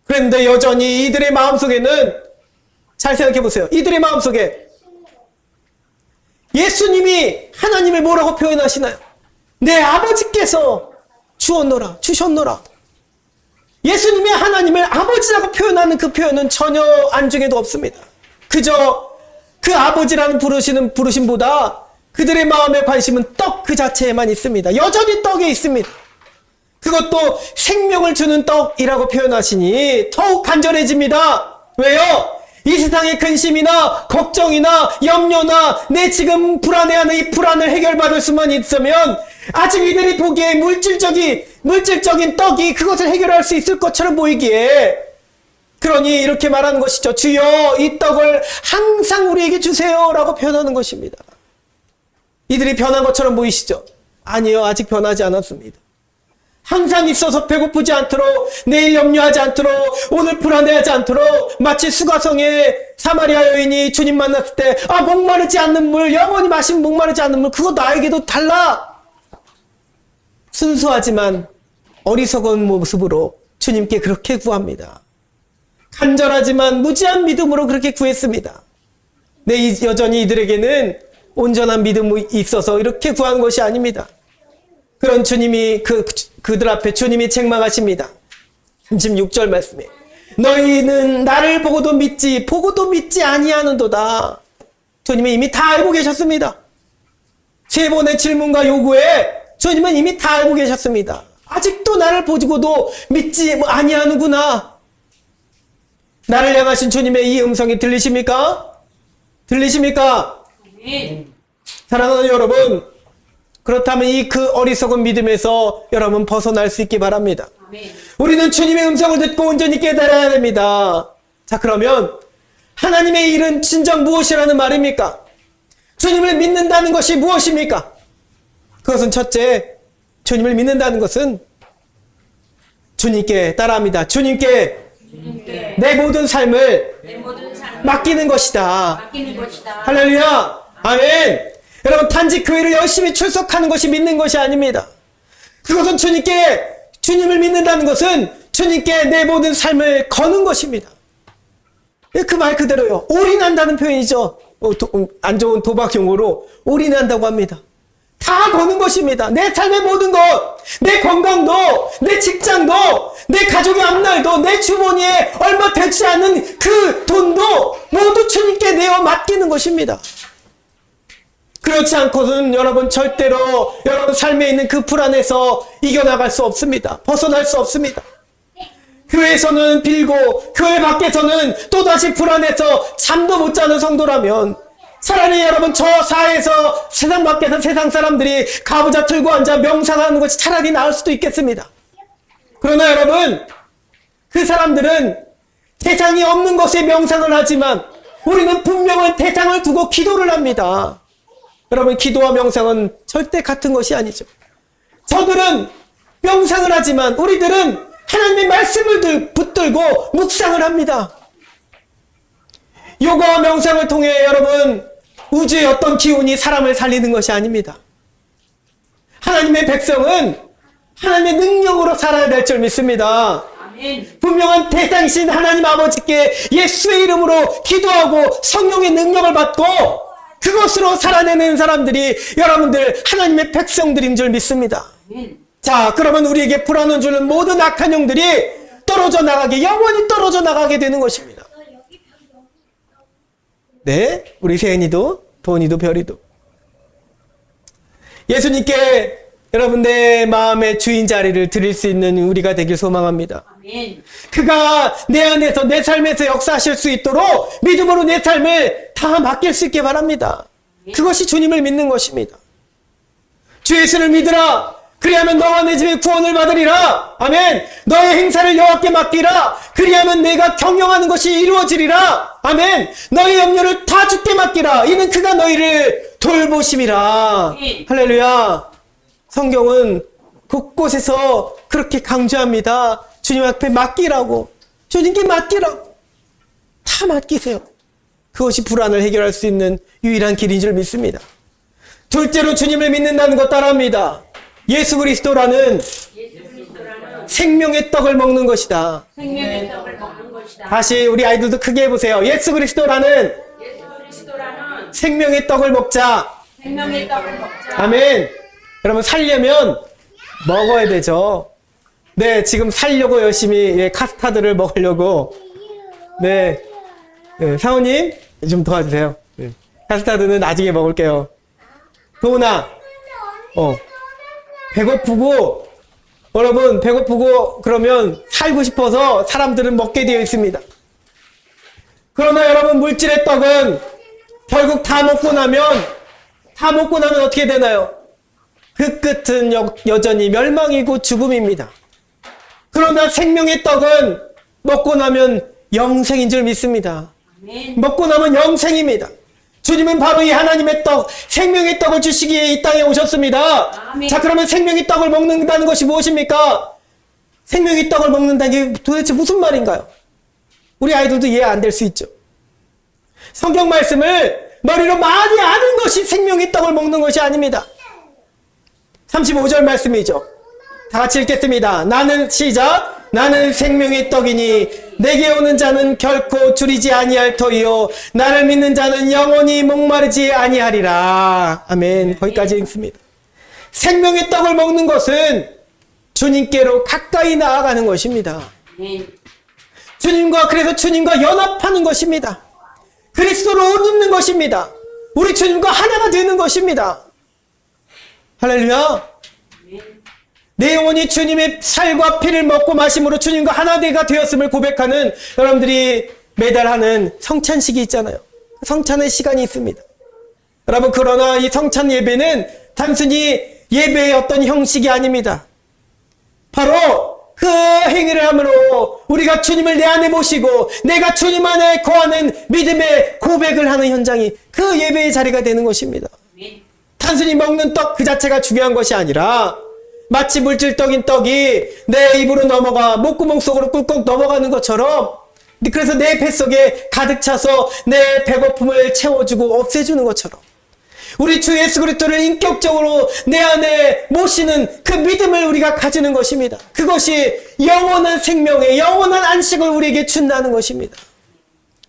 그런데 여전히 이들의 마음속에는, 잘 생각해 보세요. 이들의 마음속에 예수님이 하나님을 뭐라고 표현하시나요? 내 아버지께서 주셨노라. 예수님이 하나님을 아버지라고 표현하는 그 표현은 전혀 안중에도 없습니다. 그저 그 아버지라는 부르심보다 그들의 마음의 관심은 떡 그 자체에만 있습니다. 여전히 떡에 있습니다. 그것도 생명을 주는 떡이라고 표현하시니 더욱 간절해집니다. 왜요? 이 세상의 근심이나 걱정이나 염려나 내 지금 불안해하는 이 불안을 해결받을 수만 있으면 아직 이들이 보기에 물질적인 떡이 그것을 해결할 수 있을 것처럼 보이기에, 그러니 이렇게 말하는 것이죠. 주여 이 떡을 항상 우리에게 주세요 라고 표현하는 것입니다. 이들이 변한 것처럼 보이시죠? 아니요, 아직 변하지 않았습니다. 항상 있어서 배고프지 않도록, 내일 염려하지 않도록, 오늘 불안해하지 않도록, 마치 수가성의 사마리아 여인이 주님 만났을 때 목마르지 않는 물, 영원히 마시면 목마르지 않는 물, 그거 나에게도 달라. 순수하지만 어리석은 모습으로 주님께 그렇게 구합니다. 간절하지만 무지한 믿음으로 그렇게 구했습니다. 여전히 이들에게는 온전한 믿음이 있어서 이렇게 구한 것이 아닙니다. 그런 주님이 그들 앞에 주님이 책망하십니다. 36절 말씀에 너희는 나를 보고도 믿지 아니하는도다. 주님은 이미 다 알고 계셨습니다. 세 번의 질문과 요구에 주님은 이미 다 알고 계셨습니다. 아직도 나를 보고도 믿지 아니하는구나. 나를 향하신 주님의 이 음성이 들리십니까? 사랑하는 여러분, 그렇다면 그 어리석은 믿음에서 여러분 벗어날 수 있기 바랍니다. 우리는 주님의 음성을 듣고 온전히 깨달아야 됩니다. 자, 그러면 하나님의 일은 진정 무엇이라는 말입니까? 주님을 믿는다는 것이 무엇입니까? 그것은 첫째, 주님을 믿는다는 것은 주님께 따라합니다. 주님께 내 모든 삶을 맡기는 것이다. 할렐루야. 아멘. 여러분, 단지 교회를 열심히 출석하는 것이 믿는 것이 아닙니다. 그것은 주님을 믿는다는 것은 주님께 내 모든 삶을 거는 것입니다. 그 말 그대로요. 올인한다는 표현이죠. 안 좋은 도박 용어로 올인한다고 합니다. 다 거는 것입니다. 내 삶의 모든 것, 내 건강도, 내 직장도, 내 가족의 앞날도, 내 주머니에 얼마 되지 않는 그 돈도 모두 주님께 내어 맡기는 것입니다. 그렇지 않고는 여러분 절대로 여러분 삶에 있는 그 불안에서 이겨나갈 수 없습니다. 벗어날 수 없습니다. 교회에서는 빌고 교회 밖에서는 또다시 불안해서 잠도 못 자는 성도라면 차라리 여러분 저 사회에서 세상 밖에서 세상 사람들이 가부좌 틀고 앉아 명상하는 것이 차라리 나을 수도 있겠습니다. 그러나 여러분, 그 사람들은 대상이 없는 것에 명상을 하지만 우리는 분명한 대상을 두고 기도를 합니다. 여러분, 기도와 명상은 절대 같은 것이 아니죠. 저들은 명상을 하지만 우리들은 하나님의 말씀을 붙들고 묵상을 합니다. 요가와 명상을 통해 여러분, 우주의 어떤 기운이 사람을 살리는 것이 아닙니다. 하나님의 백성은 하나님의 능력으로 살아야 될 줄 믿습니다. 아멘. 분명한 대상이신 하나님 아버지께 예수의 이름으로 기도하고 성령의 능력을 받고 그것으로 살아내는 사람들이 여러분들 하나님의 백성들인 줄 믿습니다. 아멘. 자, 그러면 우리에게 불안을 주는 모든 악한 영들이 영원히 떨어져 나가게 되는 것입니다. 네, 우리 세은이도, 도은이도, 별이도. 예수님께 여러분 내 마음의 주인 자리를 드릴 수 있는 우리가 되길 소망합니다. 아멘. 그가 내 안에서 내 삶에서 역사하실 수 있도록 믿음으로 내 삶을 다 맡길 수 있게 바랍니다. 아멘. 그것이 주님을 믿는 것입니다. 주 예수를 믿으라. 그리하면 너와 내 집에 구원을 받으리라. 아멘. 너의 행사를 여호와께 맡기라. 그리하면 내가 경영하는 것이 이루어지리라. 아멘. 너의 염려를 다 주께 맡기라. 이는 그가 너희를 돌보심이라. 아멘. 할렐루야. 성경은 곳곳에서 그렇게 강조합니다. 주님 앞에 맡기라고. 주님께 맡기라고. 다 맡기세요. 그것이 불안을 해결할 수 있는 유일한 길인 줄 믿습니다. 둘째로 주님을 믿는다는 것 따라합니다. 예수 그리스도라는 생명의 떡을 먹는 것이다. 생명의 떡을 먹는 것이다. 다시 우리 아이들도 크게 해보세요. 예수 그리스도라는 예수 그리스도라는 생명의 떡을 먹자. 생명의 떡을 먹자. 아멘. 여러분 살려면 먹어야 되죠. 네, 지금 살려고 열심히 카스타드를 먹으려고. 네, 사모님 좀 도와주세요. 카스타드는 나중에 먹을게요. 도훈아, 배고프고 여러분 배고프고 그러면 살고 싶어서 사람들은 먹게 되어 있습니다. 그러나 여러분 물질의 떡은 결국 다 먹고 나면 어떻게 되나요? 그 끝은 여전히 멸망이고 죽음입니다. 그러나 생명의 떡은 먹고 나면 영생인 줄 믿습니다. 아멘. 먹고 나면 영생입니다. 주님은 바로 이 하나님의 떡, 생명의 떡을 주시기에 이 땅에 오셨습니다. 아멘. 자, 그러면 생명의 떡을 먹는다는 것이 무엇입니까? 생명의 떡을 먹는다는 게 도대체 무슨 말인가요? 우리 아이들도 이해 안 될 수 있죠. 성경 말씀을 머리로 많이 아는 것이 생명의 떡을 먹는 것이 아닙니다. 35절 말씀이죠. 다 같이 읽겠습니다. 나는 생명의 떡이니 내게 오는 자는 결코 줄이지 아니할 터이요 나를 믿는 자는 영원히 목마르지 아니하리라. 아멘. 거기까지 읽습니다. 생명의 떡을 먹는 것은 주님께로 가까이 나아가는 것입니다. 아멘. 그래서 주님과 연합하는 것입니다. 그리스도로 옷 입는 것입니다. 우리 주님과 하나가 되는 것입니다. 할렐루야. 내 영혼이 주님의 살과 피를 먹고 마심으로 주님과 하나가 되었음을 고백하는 여러분들이 매달 하는 성찬식이 있잖아요. 성찬의 시간이 있습니다. 여러분, 그러나 이 성찬 예배는 단순히 예배의 어떤 형식이 아닙니다. 바로 그 행위를 함으로 우리가 주님을 내 안에 모시고 내가 주님 안에 거하는 믿음의 고백을 하는 현장이 그 예배의 자리가 되는 것입니다. 아멘. 단순히 먹는 떡 그 자체가 중요한 것이 아니라 마치 물질떡인 떡이 내 입으로 넘어가 목구멍 속으로 꿀꺽 넘어가는 것처럼, 그래서 내 뱃속에 가득 차서 내 배고픔을 채워주고 없애주는 것처럼 우리 주 예수 그리스도를 인격적으로 내 안에 모시는 그 믿음을 우리가 가지는 것입니다. 그것이 영원한 생명의 영원한 안식을 우리에게 준다는 것입니다.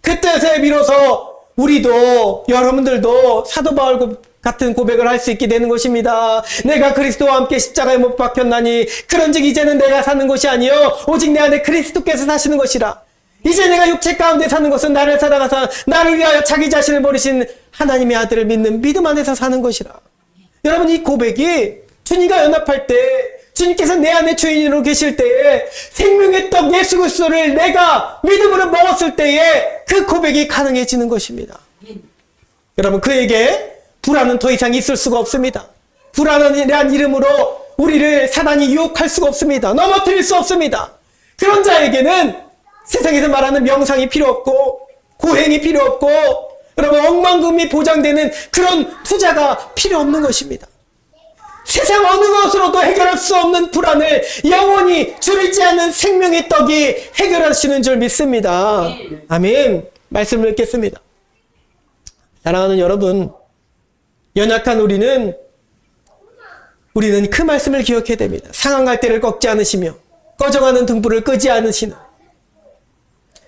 그때서야 비로소 우리도, 여러분들도 사도 바울 같은 고백을 할 수 있게 되는 것입니다. 내가 그리스도와 함께 십자가에 못 박혔나니 그런즉 이제는 내가 사는 것이 아니요 오직 내 안에 그리스도께서 사시는 것이라. 이제 내가 육체 가운데 사는 것은 나를 사랑하사 나를 위하여 자기 자신을 버리신 하나님의 아들을 믿는 믿음 안에서 사는 것이라. 여러분, 이 고백이 주님과 연합할 때, 주님께서 내 안에 주인으로 계실 때에, 생명의 떡 예수 그리스도를 내가 믿음으로 먹었을 때에 그 고백이 가능해지는 것입니다. 여러분, 그에게 불안은 더 이상 있을 수가 없습니다. 불안이란 이름으로 우리를 사단이 유혹할 수가 없습니다. 넘어뜨릴 수 없습니다. 그런 자에게는 세상에서 말하는 명상이 필요 없고 고행이 필요 없고 여러분 억만금이 보장되는 그런 투자가 필요 없는 것입니다. 세상 어느 것으로도 해결할 수 없는 불안을 영원히 줄이지 않는 생명의 떡이 해결하시는 줄 믿습니다. 아멘. 말씀을 읽겠습니다. 사랑하는 여러분, 연약한 우리는 그 말씀을 기억해야 됩니다. 상한 때를 꺾지 않으시며 꺼져가는 등불을 끄지 않으시는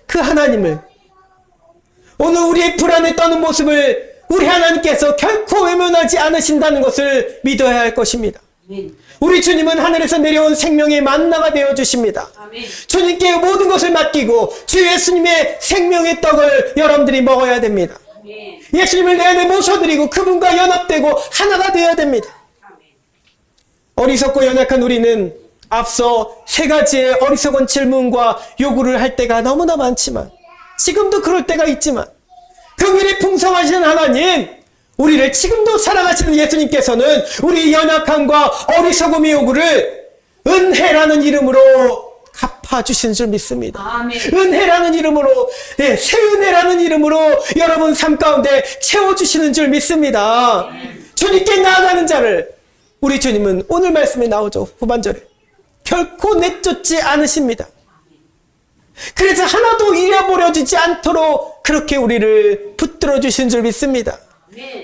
그 하나님을, 오늘 우리의 불안에 떠는 모습을 우리 하나님께서 결코 외면하지 않으신다는 것을 믿어야 할 것입니다. 아멘. 우리 주님은 하늘에서 내려온 생명의 만나가 되어 주십니다. 아멘. 주님께 모든 것을 맡기고 주 예수님의 생명의 떡을 여러분들이 먹어야 됩니다. 아멘. 예수님을 내 안에 모셔드리고 그분과 연합되고 하나가 되어야 됩니다. 아멘. 어리석고 연약한 우리는 앞서 세 가지의 어리석은 질문과 요구를 할 때가 너무나 많지만, 지금도 그럴 때가 있지만, 긍휼이 풍성하신 하나님, 우리를 지금도 사랑하시는 예수님께서는 우리 연약함과 어리석음의 요구를 은혜라는 이름으로 갚아주신 줄 믿습니다. 아멘. 은혜라는 이름으로, 새 은혜라는 이름으로 여러분 삶 가운데 채워주시는 줄 믿습니다. 주님께 나아가는 자를 우리 주님은 오늘 말씀에 나오죠. 후반절에 결코 내쫓지 않으십니다. 그래서 하나도 잃어버려지지 않도록 그렇게 우리를 붙들어 주신 줄 믿습니다.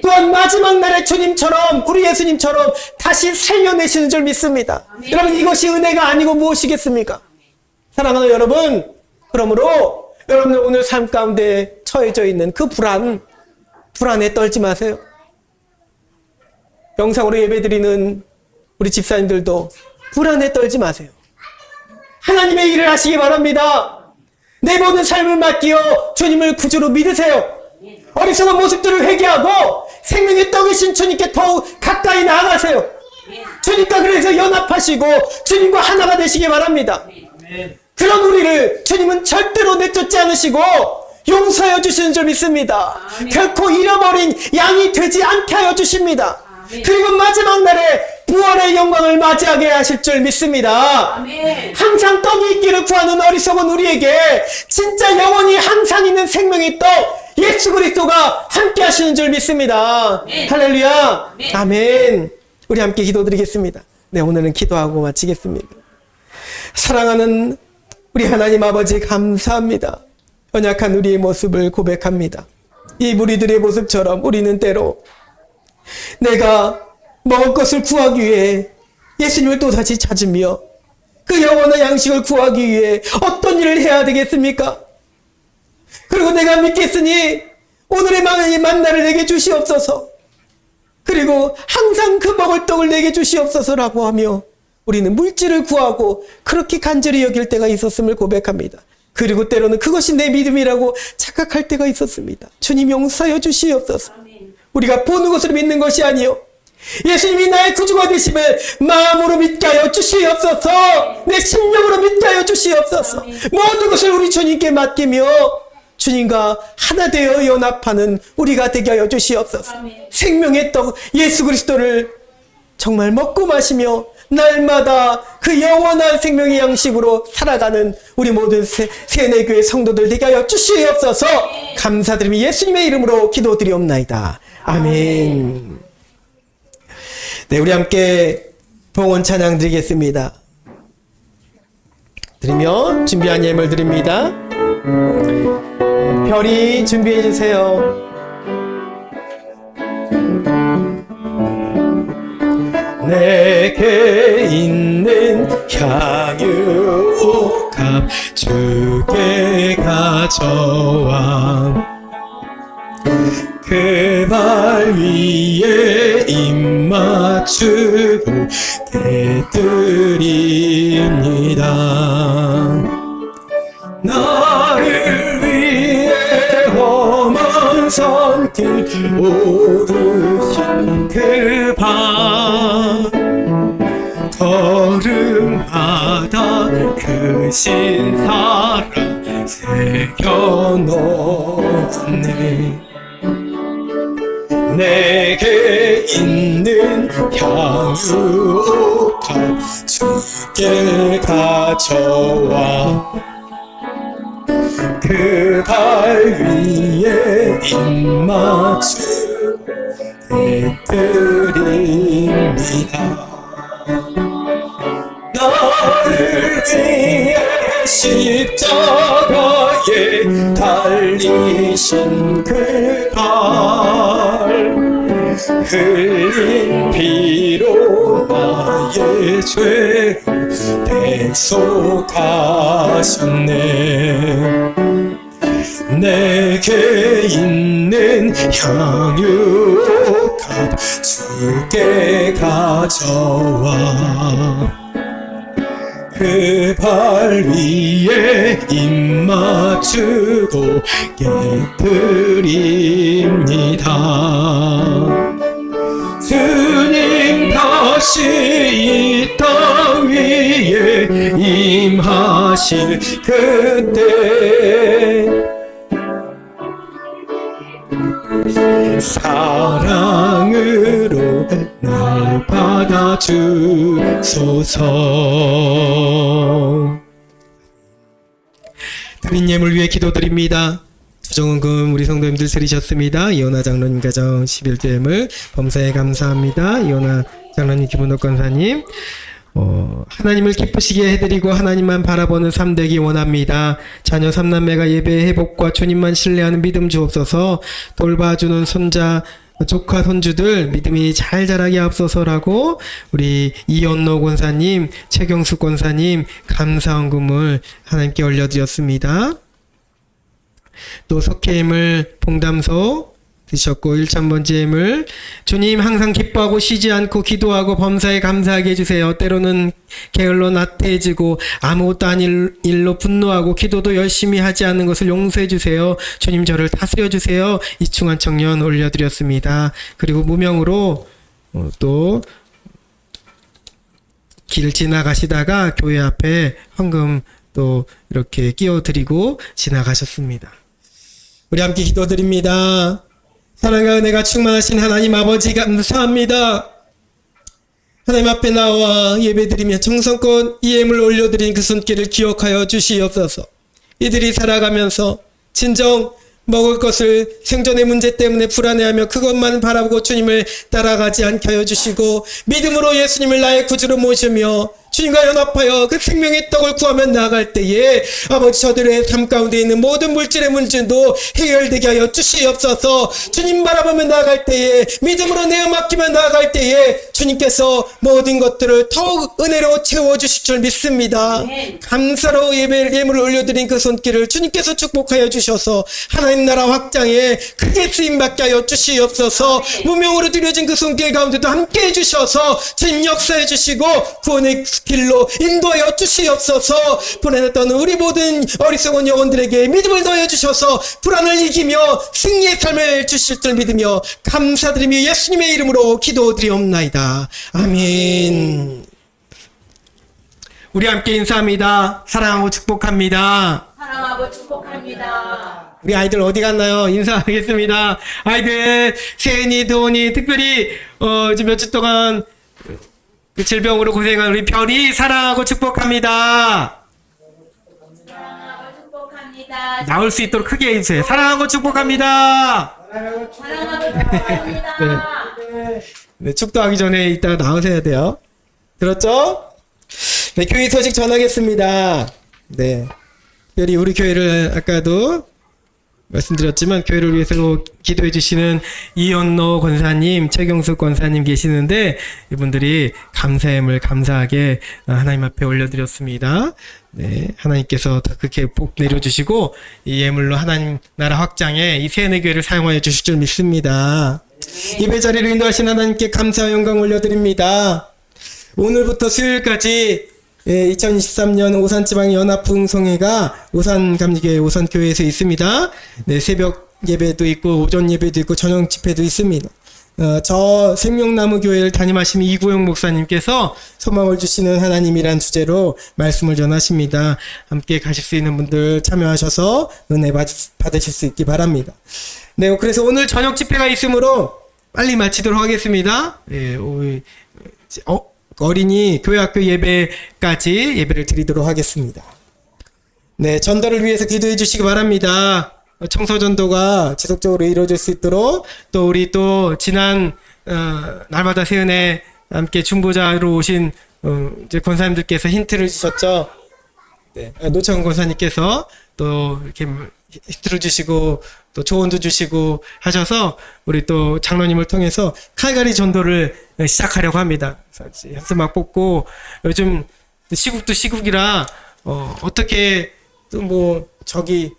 또한 마지막 날에 주님처럼 우리 예수님처럼 다시 살려내시는 줄 믿습니다. 여러분 이것이 은혜가 아니고 무엇이겠습니까? 사랑하는 여러분, 그러므로 여러분들 오늘 삶 가운데 처해져 있는 그 불안에 떨지 마세요. 영상으로 예배드리는 우리 집사님들도 불안에 떨지 마세요. 하나님의 일을 하시기 바랍니다. 내 모든 삶을 맡기어 주님을 구주로 믿으세요. 어리석은 모습들을 회개하고 생명의 떡이신 주님께 더욱 가까이 나아가세요. 주님과 그래서 연합하시고 주님과 하나가 되시기 바랍니다. 그런 우리를 주님은 절대로 내쫓지 않으시고 용서하여 주시는 줄 믿습니다. 결코 잃어버린 양이 되지 않게 하여 주십니다. 그리고 마지막 날에 부활의 영광을 맞이하게 하실 줄 믿습니다. 항상 떡이 있기를 구하는 어리석은 우리에게 진짜 영원히 항상 있는 생명의 떡 예수 그리스도가 함께 하시는 줄 믿습니다. 할렐루야. 아멘. 우리 함께 기도드리겠습니다. 네, 오늘은 기도하고 마치겠습니다. 사랑하는 우리 하나님 아버지 감사합니다. 연약한 우리의 모습을 고백합니다. 이 무리들의 모습처럼 우리는 때로 내가 먹을 것을 구하기 위해 예수님을 또다시 찾으며 그 영원한 양식을 구하기 위해 어떤 일을 해야 되겠습니까? 그리고 내가 믿겠으니 오늘의 만나를 내게 주시옵소서. 그리고 항상 그 먹을 떡을 내게 주시옵소서라고 하며 우리는 물질을 구하고 그렇게 간절히 여길 때가 있었음을 고백합니다. 그리고 때로는 그것이 내 믿음이라고 착각할 때가 있었습니다. 주님 용서하여 주시옵소서. 우리가 보는 것으로 믿는 것이 아니요 예수님이 나의 구주가 되심을 마음으로 믿게 하여 주시옵소서. 내 심령으로 믿게 하여 주시옵소서. 모든 것을 우리 주님께 맡기며 주님과 하나 되어 연합하는 우리가 되게 하여 주시옵소서. 생명의 떡 예수 그리스도를 정말 먹고 마시며 날마다 그 영원한 생명의 양식으로 살아가는 우리 모든 세뇌교회 성도들 되게 하여 주시옵소서. 감사드리며 예수님의 이름으로 기도드리옵나이다. 아멘. 네, 우리 함께 봉헌 찬양 드리겠습니다. 드리며 준비한 예물 드립니다. 별이 준비해 주세요. 내게 있는 향유옥합 주께 가져와 그 발 위에 입 맞추고 대드립니다. 나를 위해 험한 산길 오르신 그 발 걸음마다 크신 사랑 새겨놓네. 내게 있는 향유옥합 주께 가져와 그 발 위에 입 맞추고 대드립니다. 나를 위해 십자가에 달리신 그 발 흘린 피로 나의 죄를 대속하셨네. 내게 있는 향유옥합 주께 가져와 그 발 위에 입 맞추고 깨뜨립니다. 주님 다시 이 땅 위에 임하실 그때 사랑으로 날 받아주소서. 드린 예물 위해 기도드립니다. 주정원금 우리 성도님들 드리셨습니다. 이혼아 장로님 가정 11조 예물 범사에 감사합니다. 이혼아 장로님 기분옥 권사님 하나님을 기쁘시게 해드리고 하나님만 바라보는 삶 되기 원합니다. 자녀 3남매가 예배의 회복과 주님만 신뢰하는 믿음 주옵소서. 돌봐주는 손자 조카 손주들 믿음이 잘 자라게 앞서서라고 우리 이연노 권사님, 최경수 권사님 감사헌금을 하나님께 올려드렸습니다. 또 석회임을 봉담소 드셨고 1,000번째 예물 주님 항상 기뻐하고 쉬지 않고 기도하고 범사에 감사하게 해주세요. 때로는 게을러 나태해지고 아무것도 아닌 일로 분노하고 기도도 열심히 하지 않는 것을 용서해 주세요. 주님 저를 다스려 주세요. 이충한 청년 올려드렸습니다. 그리고 무명으로 또 길 지나가시다가 교회 앞에 헌금 또 이렇게 끼워드리고 지나가셨습니다. 우리 함께 기도드립니다. 사랑과 은혜가 충만하신 하나님 아버지 감사합니다. 하나님 앞에 나와 예배드리며 정성껏 이 예물 올려드린 그 손길을 기억하여 주시옵소서. 이들이 살아가면서 진정 먹을 것을 생존의 문제 때문에 불안해하며 그것만 바라보고 주님을 따라가지 않게 하여 주시고 믿음으로 예수님을 나의 구주로 모시며 주님과 연합하여 그 생명의 떡을 구하며 나아갈 때에 아버지 저들의 삶 가운데 있는 모든 물질의 문제도 해결되게 하여 주시옵소서. 주님 바라보며 나아갈 때에 믿음으로 내어 맡기며 나아갈 때에 주님께서 모든 것들을 더욱 은혜로 채워주실 줄 믿습니다. 감사로 예물을 올려드린 그 손길을 주님께서 축복하여 주셔서 하나님 나라 확장에 크게 쓰임받게 하여 주시옵소서. 무명으로 드려진 그 손길 가운데도 함께 해주셔서 주님 역사해 주시고 구원의 길로 인도하여 주시옵소서. 불안했던 우리 모든 어리석은 영혼들에게 믿음을 더해 주셔서 불안을 이기며 승리의 삶을 주실 줄 믿으며 감사드리며 예수님의 이름으로 기도드리옵나이다. 아멘. 우리 함께 인사합니다. 사랑하고 축복합니다. 사랑하고 축복합니다. 우리 아이들 어디 갔나요? 인사하겠습니다. 아이들 세은이, 도훈이 특별히 지금 몇 주 동안 그 질병으로 고생한 우리 별이 사랑하고 축복합니다. 사랑하고 축복합니다. 나올 수 있도록 크게 해주세요. 사랑하고 축복합니다. 사랑하고 축복합니다. 네, 축도하기 전에 이따가 나오셔야 돼요. 들었죠? 네, 교회 소식 전하겠습니다. 네, 특별히 우리 교회를 아까도 말씀드렸지만 교회를 위해서 기도해 주시는 이연노 권사님, 최경수 권사님 계시는데 이분들이 감사함을 감사하게 하나님 앞에 올려드렸습니다. 네, 하나님께서 더 그렇게 복 내려주시고 이 예물로 하나님 나라 확장에 이 세네 교회를 사용하여 주실 줄 믿습니다. 예배 자리를 인도하신 하나님께 감사와 영광 올려드립니다. 오늘부터 수요일까지 2023년 오산지방연합부흥성회가 오산감리교회 오산교회에서 있습니다. 네, 새벽 예배도 있고 오전 예배도 있고 저녁 집회도 있습니다. 저 생명나무 교회를 담임하시는 이구영 목사님께서 소망을 주시는 하나님이란 주제로 말씀을 전하십니다. 함께 가실 수 있는 분들 참여하셔서 은혜 받으실 수 있기 바랍니다. 네, 그래서 오늘 저녁 집회가 있으므로 빨리 마치도록 하겠습니다. 어린이 교회학교 예배까지 예배를 드리도록 하겠습니다. 네, 전도를 위해서 기도해 주시기 바랍니다. 청소 전도가 지속적으로 이루어질 수 있도록 또 우리 또 지난 날마다 세은에 함께 중보자로 오신 이제 권사님들께서 힌트를 주셨죠. 네, 노창훈 권사님께서 또 이렇게 힌트를 주시고 또 조언도 주시고 하셔서 우리 또 장로님을 통해서 칼갈이 전도를 시작하려고 합니다. 현수막 뽑고 요즘 시국도 시국이라 어떻게 또 뭐 저기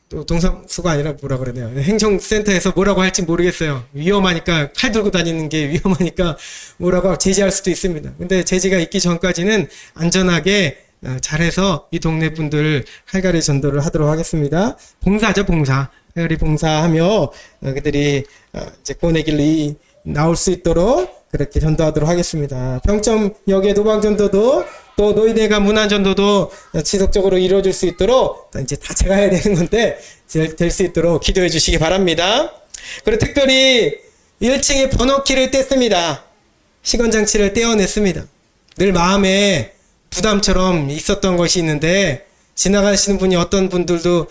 또 동사무소가 아니라 뭐라 그래야 돼요. 행정센터에서 뭐라고 할지 모르겠어요. 위험하니까 칼 들고 다니는 게 위험하니까 뭐라고 제지할 수도 있습니다. 근데 제지가 있기 전까지는 안전하게 잘해서 이 동네 분들 칼갈이 전도를 하도록 하겠습니다. 봉사죠, 봉사. 칼갈이 봉사하며 그들이 이제 구원의 길로 나올 수 있도록 그렇게 전도하도록 하겠습니다. 평점역의 도방전도도 또 노인회가 문안전도도 지속적으로 이루어질 수 있도록 이제 다 제가 해야 되는 건데 될 수 있도록 기도해 주시기 바랍니다. 그리고 특별히 1층에 번호키를 뗐습니다. 시건장치를 떼어냈습니다. 늘 마음에 부담처럼 있었던 것이 있는데 지나가시는 분이 어떤 분도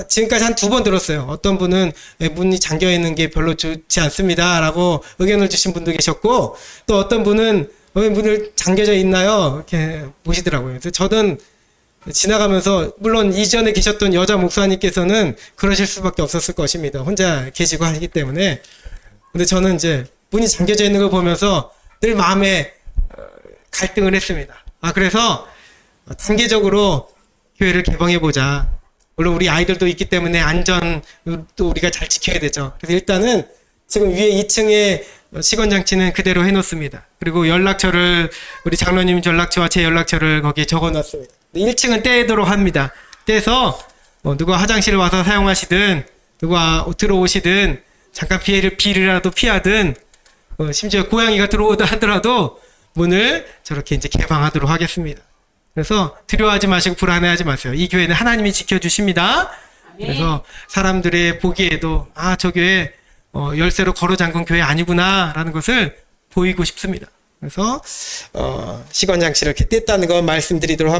지금까지 한 2번 들었어요. 어떤 분은 문이 잠겨 있는 게 별로 좋지 않습니다 라고 의견을 주신 분도 계셨고 또 어떤 분은 왜 문을 잠겨져 있나요? 이렇게 보시더라고요. 그래서 저는 지나가면서 물론 이전에 계셨던 여자 목사님께서는 그러실 수밖에 없었을 것입니다. 혼자 계시고 하기 때문에. 근데 저는 이제 문이 잠겨져 있는 걸 보면서 늘 마음에 갈등을 했습니다. 그래서 단계적으로 교회를 개방해 보자. 물론 우리 아이들도 있기 때문에 안전도 우리가 잘 지켜야 되죠. 그래서 일단은 지금 위에 2층에 시건장치는 그대로 해놓습니다. 그리고 연락처를 우리 장로님 연락처와 제 연락처를 거기에 적어놨습니다. 1층은 떼도록 합니다. 떼서 누가 화장실을 와서 사용하시든 누가 들어오시든 잠깐 비리라도 피하든 심지어 고양이가 들어오다 하더라도 문을 저렇게 이제 개방하도록 하겠습니다. 그래서 두려워하지 마시고 불안해하지 마세요. 이 교회는 하나님이 지켜주십니다. 그래서 사람들의 보기에도 저 교회 열쇠로 걸어 잠근 교회 아니구나 라는 것을 보이고 싶습니다. 그래서 시건장치를 이렇게 뗐다는 거 말씀드리도록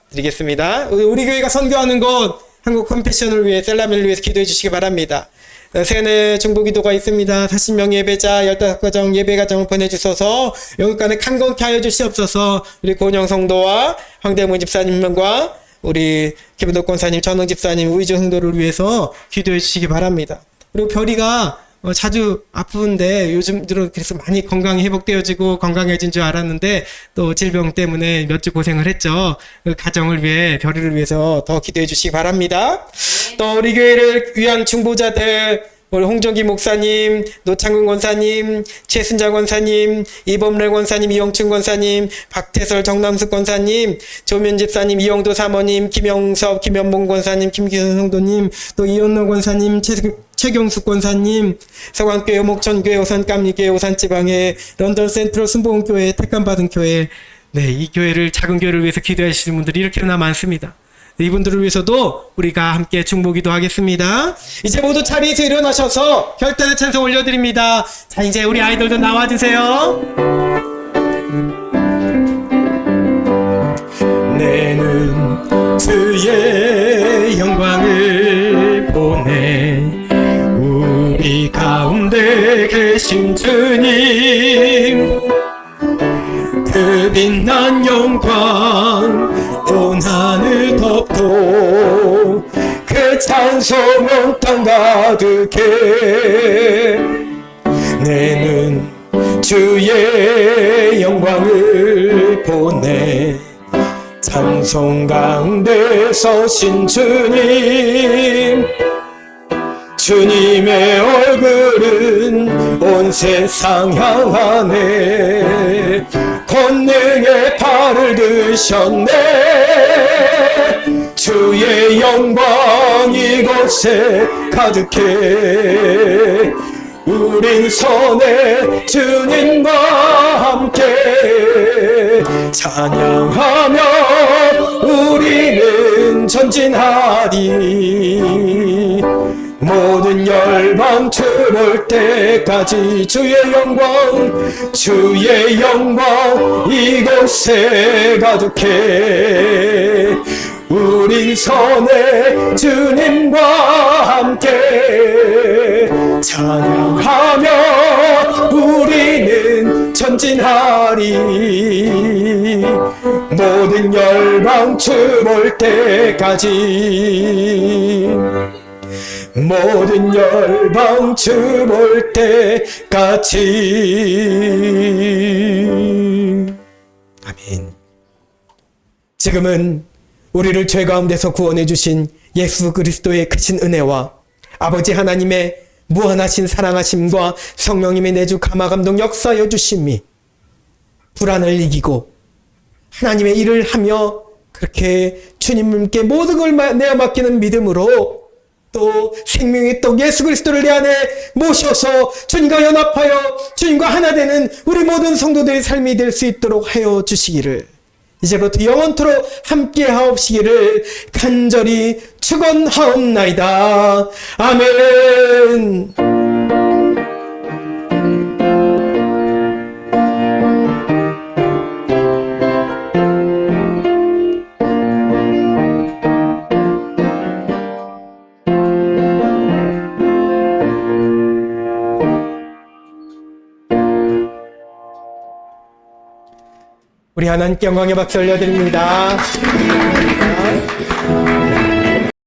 드리겠습니다. 우리 교회가 선교하는 곳 한국 컴패션을 위해 셀라멜을 위해서 기도해 주시기 바랍니다. 세뇌 중보기도가 있습니다. 40명 예배자 15가정 예배가정을 보내주셔서 영육간에 강건케 하여 주시옵소서. 우리 고은영 성도와 황대문 집사님과 우리 김은덕 권사님, 전흥 집사님, 우이주 성도를 위해서 기도해 주시기 바랍니다. 그리고 별이가 자주 아픈데 요즘 들어 그래서 많이 건강이 회복되어지고 건강해진 줄 알았는데 또 질병 때문에 몇 주 고생을 했죠. 그 가정을 위해 별이를 위해서 더 기도해 주시기 바랍니다. 또 우리 교회를 위한 중보자들 우리 홍정기 목사님, 노창근 권사님, 최순자 권사님, 이범래 권사님, 이영춘 권사님, 박태설 정남숙 권사님, 조면 집사님, 이영도 사모님, 김영섭, 김현봉 권사님, 김기선 성도님, 또 이현노 권사님, 최경숙 권사님, 서광교회, 목천교회, 오산감리교회, 오산지방회, 런던 센트럴 순복음교회, 택감받은 교회, 이 교회를 작은 교회를 위해서 기도하시는 분들이 이렇게나 많습니다. 이분들을 위해서도 우리가 함께 중보기도 하겠습니다. 이제 모두 자리에서 일어나셔서 결단의 찬송 올려드립니다. 자, 이제 우리 아이들도 나와주세요. 내는 주의 영광을 보내 우리 가운데 계신 주님 그 빛난 영광 온 하늘 덮고 그 찬송은 땅 가득해 내는 주의 영광을 보내 찬송 가운데 서신 주님 주님의 얼굴은 온 세상 향하네 권능의 팔을 드셨네 주의 영광 이곳에 가득해 우린 선해 주님과 함께 찬양하며 우리는 전진하리 모든 열방 들어올 때까지 주의 영광 이곳에 가득해 우린 선해 주님과 함께 찬양하며 우리는 전진하리 모든 열방 들어올 때까지 모든 열방 들어올 때까지 아멘. 지금은 우리를 죄 가운데서 구원해 주신 예수 그리스도의 크신 은혜와 아버지 하나님의 무한하신 사랑하심과 성령님의 내주 감화 감동 역사여 주심이 불안을 이기고 하나님의 일을 하며 그렇게 주님께 모든 걸 내어 맡기는 믿음으로 또 생명의 떡 예수 그리스도를 내 안에 모셔서 주님과 연합하여 주님과 하나 되는 우리 모든 성도들의 삶이 될 수 있도록 하여 주시기를 이제부터 영원토록 함께 하옵시기를 간절히 축원하옵나이다. 아멘. 우리 하나님께 영광의 박수 올려드립니다.